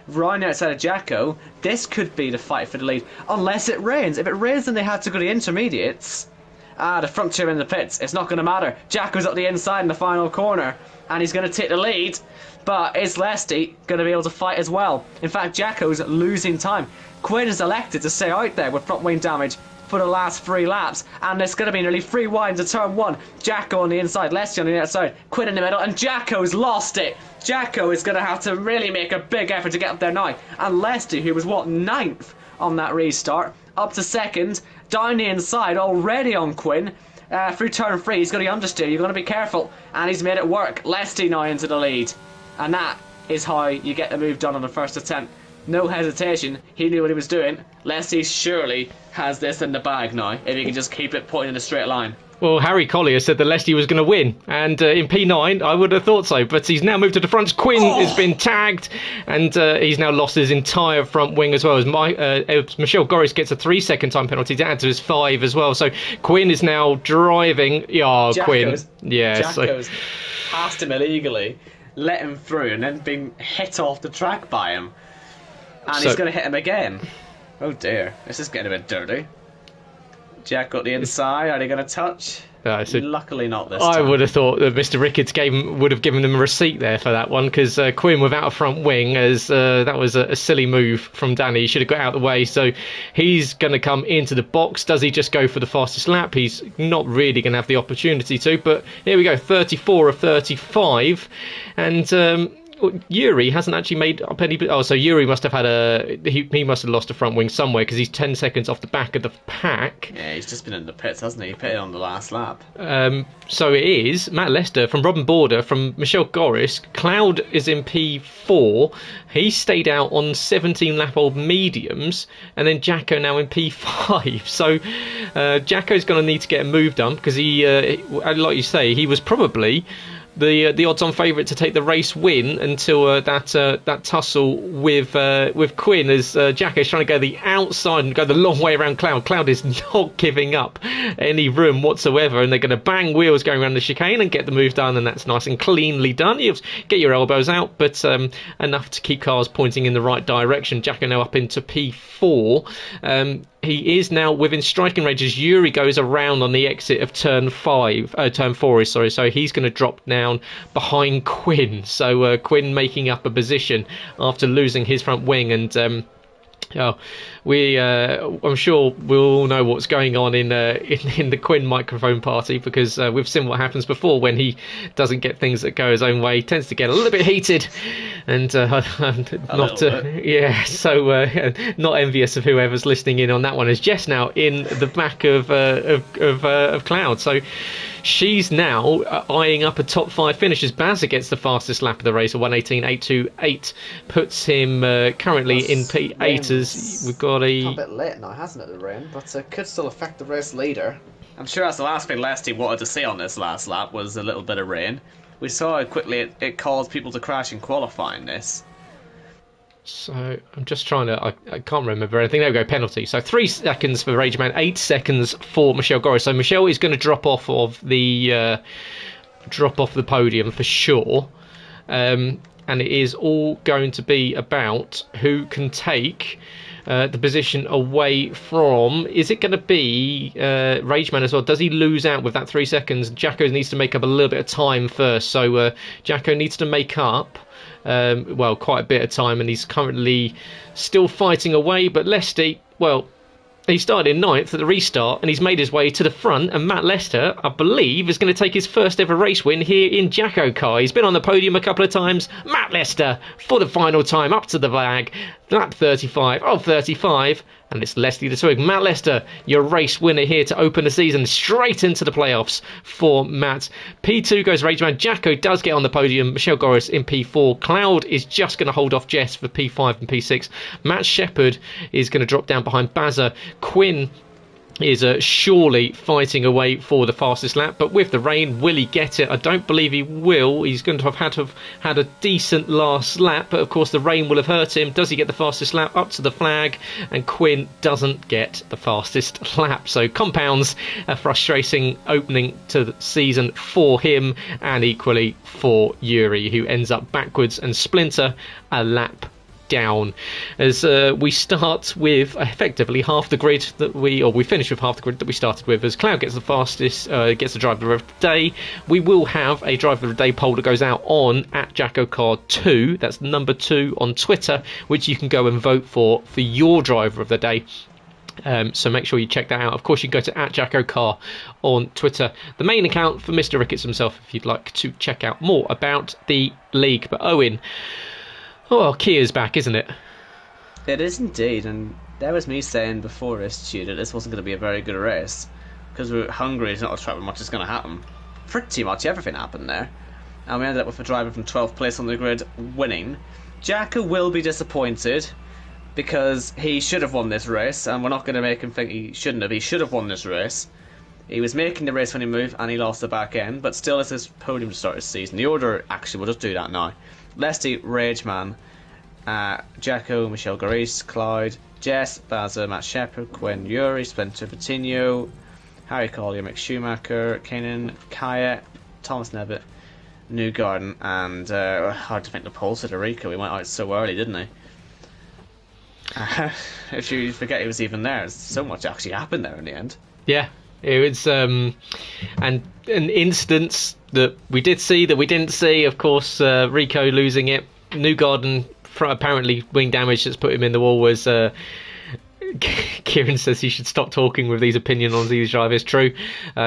Right outside of Jacko, this could be the fight for the lead, unless it rains. If it rains, then they have to go to the intermediates. The front two are in the pits. It's not going to matter. Jacko's up the inside in the final corner, and he's going to take the lead. But is Lesty going to be able to fight as well? In fact, Jacko's losing time. Quinn has elected to stay out there with front wing damage for the last 3 laps, and it's going to be nearly 3 wide into turn 1. Jacko on the inside, Lesty on the outside, Quinn in the middle, and Jacko's lost it. Jacko is going to have to really make a big effort to get up there now. And Lesty, who was, 9th on that restart, up to 2nd, down the inside, already on Quinn. Through turn 3, he's got to understeer. You've got to be careful. And he's made it work. Lesty now into the lead. And that is how you get the move done on the first attempt. No hesitation. He knew what he was doing. Lesty surely has this in the bag now, if he can just keep it pointing in a straight line. Well, Harry Collier said that Lesty was going to win, and in P9 I would have thought so, but he's now moved to the front. Quinn has been tagged, and he's now lost his entire front wing as well, as Michel Goris gets a 3-second time penalty to add to his 5 as well. So Quinn is now driving. Quinn. Yeah, Jacko's passed him illegally, let him through, and then been hit off the track by him. And he's going to hit him again. Oh dear, this is getting a bit dirty. Jack got the inside. Are they going to touch? Luckily not this time. I would have thought that Mr. Ricketts would have given them a receipt there for that one, because Quinn without a front wing, as that was a silly move from Danny. He should have got out of the way. So he's going to come into the box. Does he just go for the fastest lap? He's not really going to have the opportunity to. But here we go, 34 of 35. And Yuri hasn't actually made up any. So Yuri must have had he must have lost a front wing somewhere, because he's 10 seconds off the back of the pack. Yeah, he's just been in the pits, hasn't he? He pitted on the last lap. So it is Matt Lester from Robin Border, from Michel Goris. Cloud is in P4. He stayed out on 17 lap old mediums, and then Jacko now in P5. So Jacko's going to need to get a move done, because he like you say, he was probably the odds-on favourite to take the race win until that tussle with Quinn, as Jacko's trying to go the outside and go the long way around Cloud. Cloud is not giving up any room whatsoever, and they're going to bang wheels going around the chicane and get the move done, and that's nice and cleanly done. You get your elbows out, but enough to keep cars pointing in the right direction. Jacko now up into P4. He is now within striking range as Yuri goes around on the exit of turn 4. So he's going to drop down behind Quinn. So Quinn making up a position after losing his front wing, and Oh, I'm sure we'll all know what's going on in the Quinn microphone party, because we've seen what happens before when he doesn't get things that go his own way. He tends to get a little bit heated, and not yeah. So not envious of whoever's listening in on that one. As Jess now in the back of Cloud, so. She's now eyeing up a top 5 finish as Bazza gets the fastest lap of the race, a 1:18.828, puts him currently in P8 as we've got a bit late now, hasn't it, the rain? But it could still affect the race later. I'm sure that's the last thing Lesty wanted to see on this last lap was a little bit of rain. We saw how quickly it caused people to crash in qualifying this. So I'm just trying to. I can't remember anything. There we go. Penalty. So 3 seconds for Rageman, 8 seconds for Michelle Gorris. So Michelle is going to drop off the podium for sure, and it is all going to be about who can take the position away from. Is it going to be Rageman as well? Does he lose out with that 3 seconds? Jacko needs to make up a little bit of time first. So Jacko needs to make up. Quite a bit of time, and he's currently still fighting away. But Lesty, he started in 9th at the restart, and he's made his way to the front. And Matt Lester, I believe, is going to take his first ever race win here in JACKOCAR. He's been on the podium a couple of times. Matt Lester, for the final time, up to the flag. Lap 35 of 35. And it's Leslie the Twig. Matt Lester, your race winner here to open the season, straight into the playoffs for Matt. P2 goes Rageman. Jacko does get on the podium. Michelle Gorris in P4. Cloud is just going to hold off Jess for P5 and P6. Matt Shepherd is going to drop down behind Bazza. Quinn is surely fighting away for the fastest lap, but with the rain, will he get it? I don't believe he will. He's going to have had a decent last lap, but of course the rain will have hurt him. Does he get the fastest lap? Up to the flag, and Quinn doesn't get the fastest lap. So compounds a frustrating opening to the season for him, and equally for Yuri, who ends up backwards and Splinter a lap down, as we start with effectively half the grid that we finish with half the grid that we started with, as Cloud gets the fastest, gets the driver of the day. We will have a driver of the day poll that goes out on at JACKOCAR2, that's number 2 on Twitter, which you can go and vote for your driver of the day. So make sure you check that out. Of course, you can go to at JACKOCAR on Twitter, the main account for Mr. Ricketts himself, if you'd like to check out more about the league. But Owen, Kia's back, isn't it? It is indeed, and there was me saying before this, Stu, that this wasn't going to be a very good race, because Hungary is not a track where much is going to happen. Pretty much everything happened there, and we ended up with a driver from 12th place on the grid winning. Jacko will be disappointed, because he should have won this race, and we're not going to make him think he shouldn't have. He should have won this race. He was making the race when he moved, and he lost the back end, but still it's his podium to start his season. The order, actually, we'll just do that now. Lesty, Rageman, Jacko, Michelle Gorris, Clyde, Jess, Bazza, Matt Shepherd, Quinn, Yuri, Splinter, Patino, Harry Collier, Mick Schumacher, Kanan, Kaya, Thomas Nevitt, Newgarden, and hard to think the pulse of Rico. He went out so early, didn't he? If you forget he was even there, so much actually happened there in the end. Yeah, it was and an instance that we did see that we didn't see. Of course, Rico losing it. Newgarden, apparently wing damage that's put him in the wall, was Kieran says he should stop talking with these opinions on these drivers. True,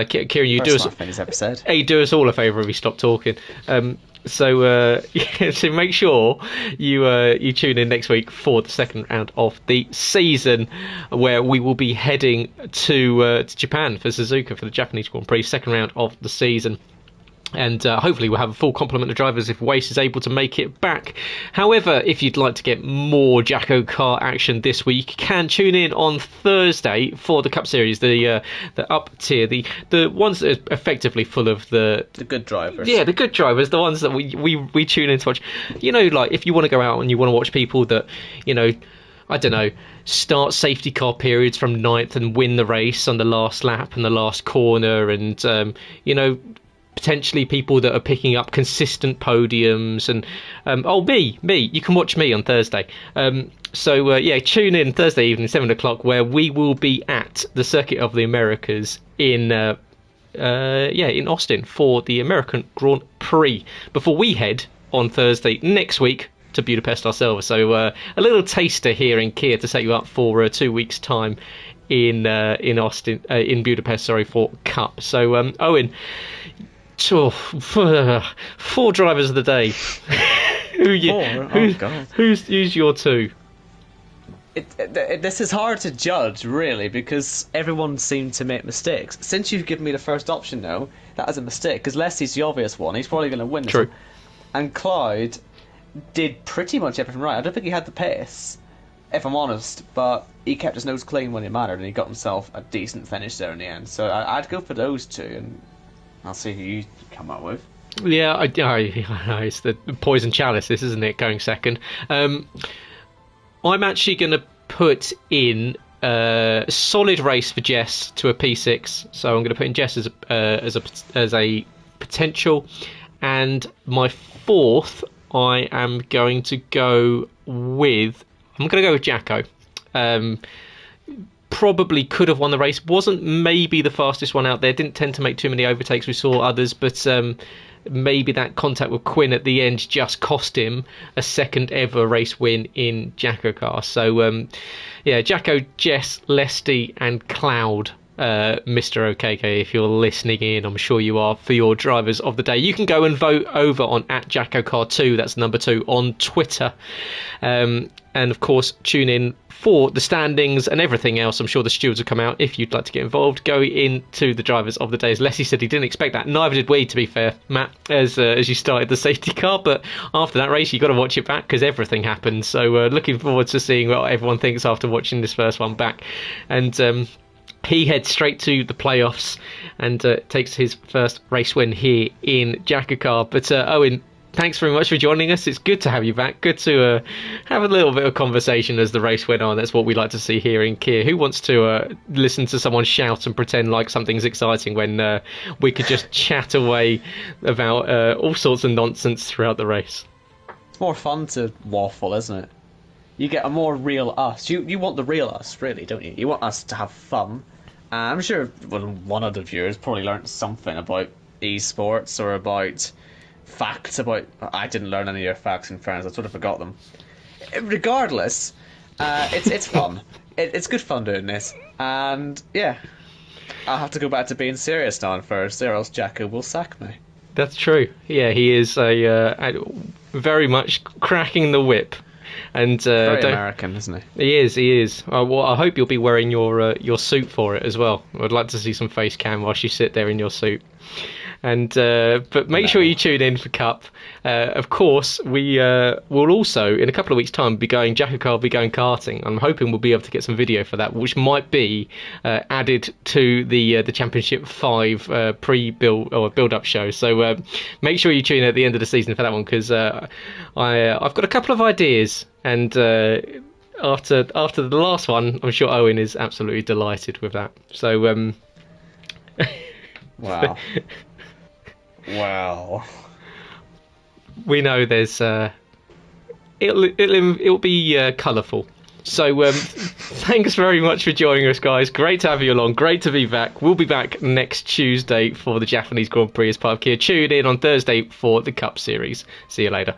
Kieran, you do us all a favour if you stop talking. So make sure you tune in next week for the second round of the season, where we will be heading to Japan for Suzuka for the Japanese Grand Prix, second round of the season. And hopefully we'll have a full complement of drivers if Wace is able to make it back. However, if you'd like to get more JACKOCAR action this week, you can tune in on Thursday for the Cup Series, the up tier, the ones that are effectively full of the good drivers. Yeah, the good drivers, the ones that we tune in to watch. You know, like if you want to go out and you want to watch people that, you know, I don't know, start safety car periods from 9th and win the race on the last lap and the last corner, and you know, potentially people that are picking up consistent podiums, and me, you can watch me on Thursday. So tune in Thursday evening 7 o'clock, where we will be at the Circuit of the Americas in Austin for the American Grand Prix, before we head on Thursday next week to Budapest ourselves. So a little taster here in Kia to set you up for 2 weeks' time in Austin, in Budapest, sorry, for Cup. So Owen, 4 drivers of the day. Who's your 2? This is hard to judge, really, because everyone seemed to make mistakes. Since you've given me the first option, though, that is a mistake, because Leslie's the obvious one. He's probably going to win this. True. And Clyde did pretty much everything right. I don't think he had the pace, if I'm honest, but he kept his nose clean when it mattered, and he got himself a decent finish there in the end. So I'd go for those 2, and I'll see who you come up with. Yeah, it's the poison chalice, this, isn't it, going second. I'm actually going to put in a solid race for Jess to a P6. So I'm going to put in Jess as a potential. And my 4th, I am going to go with... I'm going to go with Jacko. Probably could have won the race. Wasn't maybe the fastest one out there. Didn't tend to make too many overtakes. We saw others, but... maybe that contact with Quinn at the end just cost him a second ever race win in JACKOCAR. So, Jacko, Jess, Lesty and Cloud, Mr. OKK, if you're listening in, I'm sure you are, for your drivers of the day. You can go and vote over on @JACKOCAR2, that's number 2, on Twitter. And, of course, tune in for the standings and everything else. I'm sure the stewards will come out if you'd like to get involved. Go into the drivers of the day. As Leslie said, he didn't expect that. Neither did we, to be fair, Matt, as you started the safety car. But after that race, you've got to watch it back because everything happened. So looking forward to seeing what everyone thinks after watching this first one back. And he heads straight to the playoffs and takes his first race win here in JACKOCAR. But Owen, thanks very much for joining us. It's good to have you back. Good to have a little bit of conversation as the race went on. That's what we like to see here in Kia. Who wants to listen to someone shout and pretend like something's exciting when we could just chat away about all sorts of nonsense throughout the race? It's more fun to waffle, isn't it? You get a more real us. You want the real us, really, don't you? You want us to have fun. I'm sure one of the viewers probably learned something about esports or about... facts about... I didn't learn any of your facts in France. I sort of forgot them. Regardless, it's fun. It's good fun doing this. And, yeah, I'll have to go back to being serious now on Thursday, or else Jacko will sack me. That's true. Yeah, he is very much cracking the whip. And very American, isn't he? He is. Well, I hope you'll be wearing your suit for it as well. I'd like to see some face cam whilst you sit there in your suit. And but make sure you tune in for Cup. Of course, we will also in a couple of weeks' time be going JACKOCAR, be going karting. I'm hoping we'll be able to get some video for that, which might be added to the Championship 5 pre-build or build-up show. So make sure you tune in at the end of the season for that one, because I've got a couple of ideas, and after the last one, I'm sure Owen is absolutely delighted with that. So wow. Wow. We know there's it'll be colourful. So thanks very much for joining us, guys. Great to have you along. Great to be back. We'll be back next Tuesday for the Japanese Grand Prix as part of Kia. Tune in on Thursday for the Cup Series. See you later.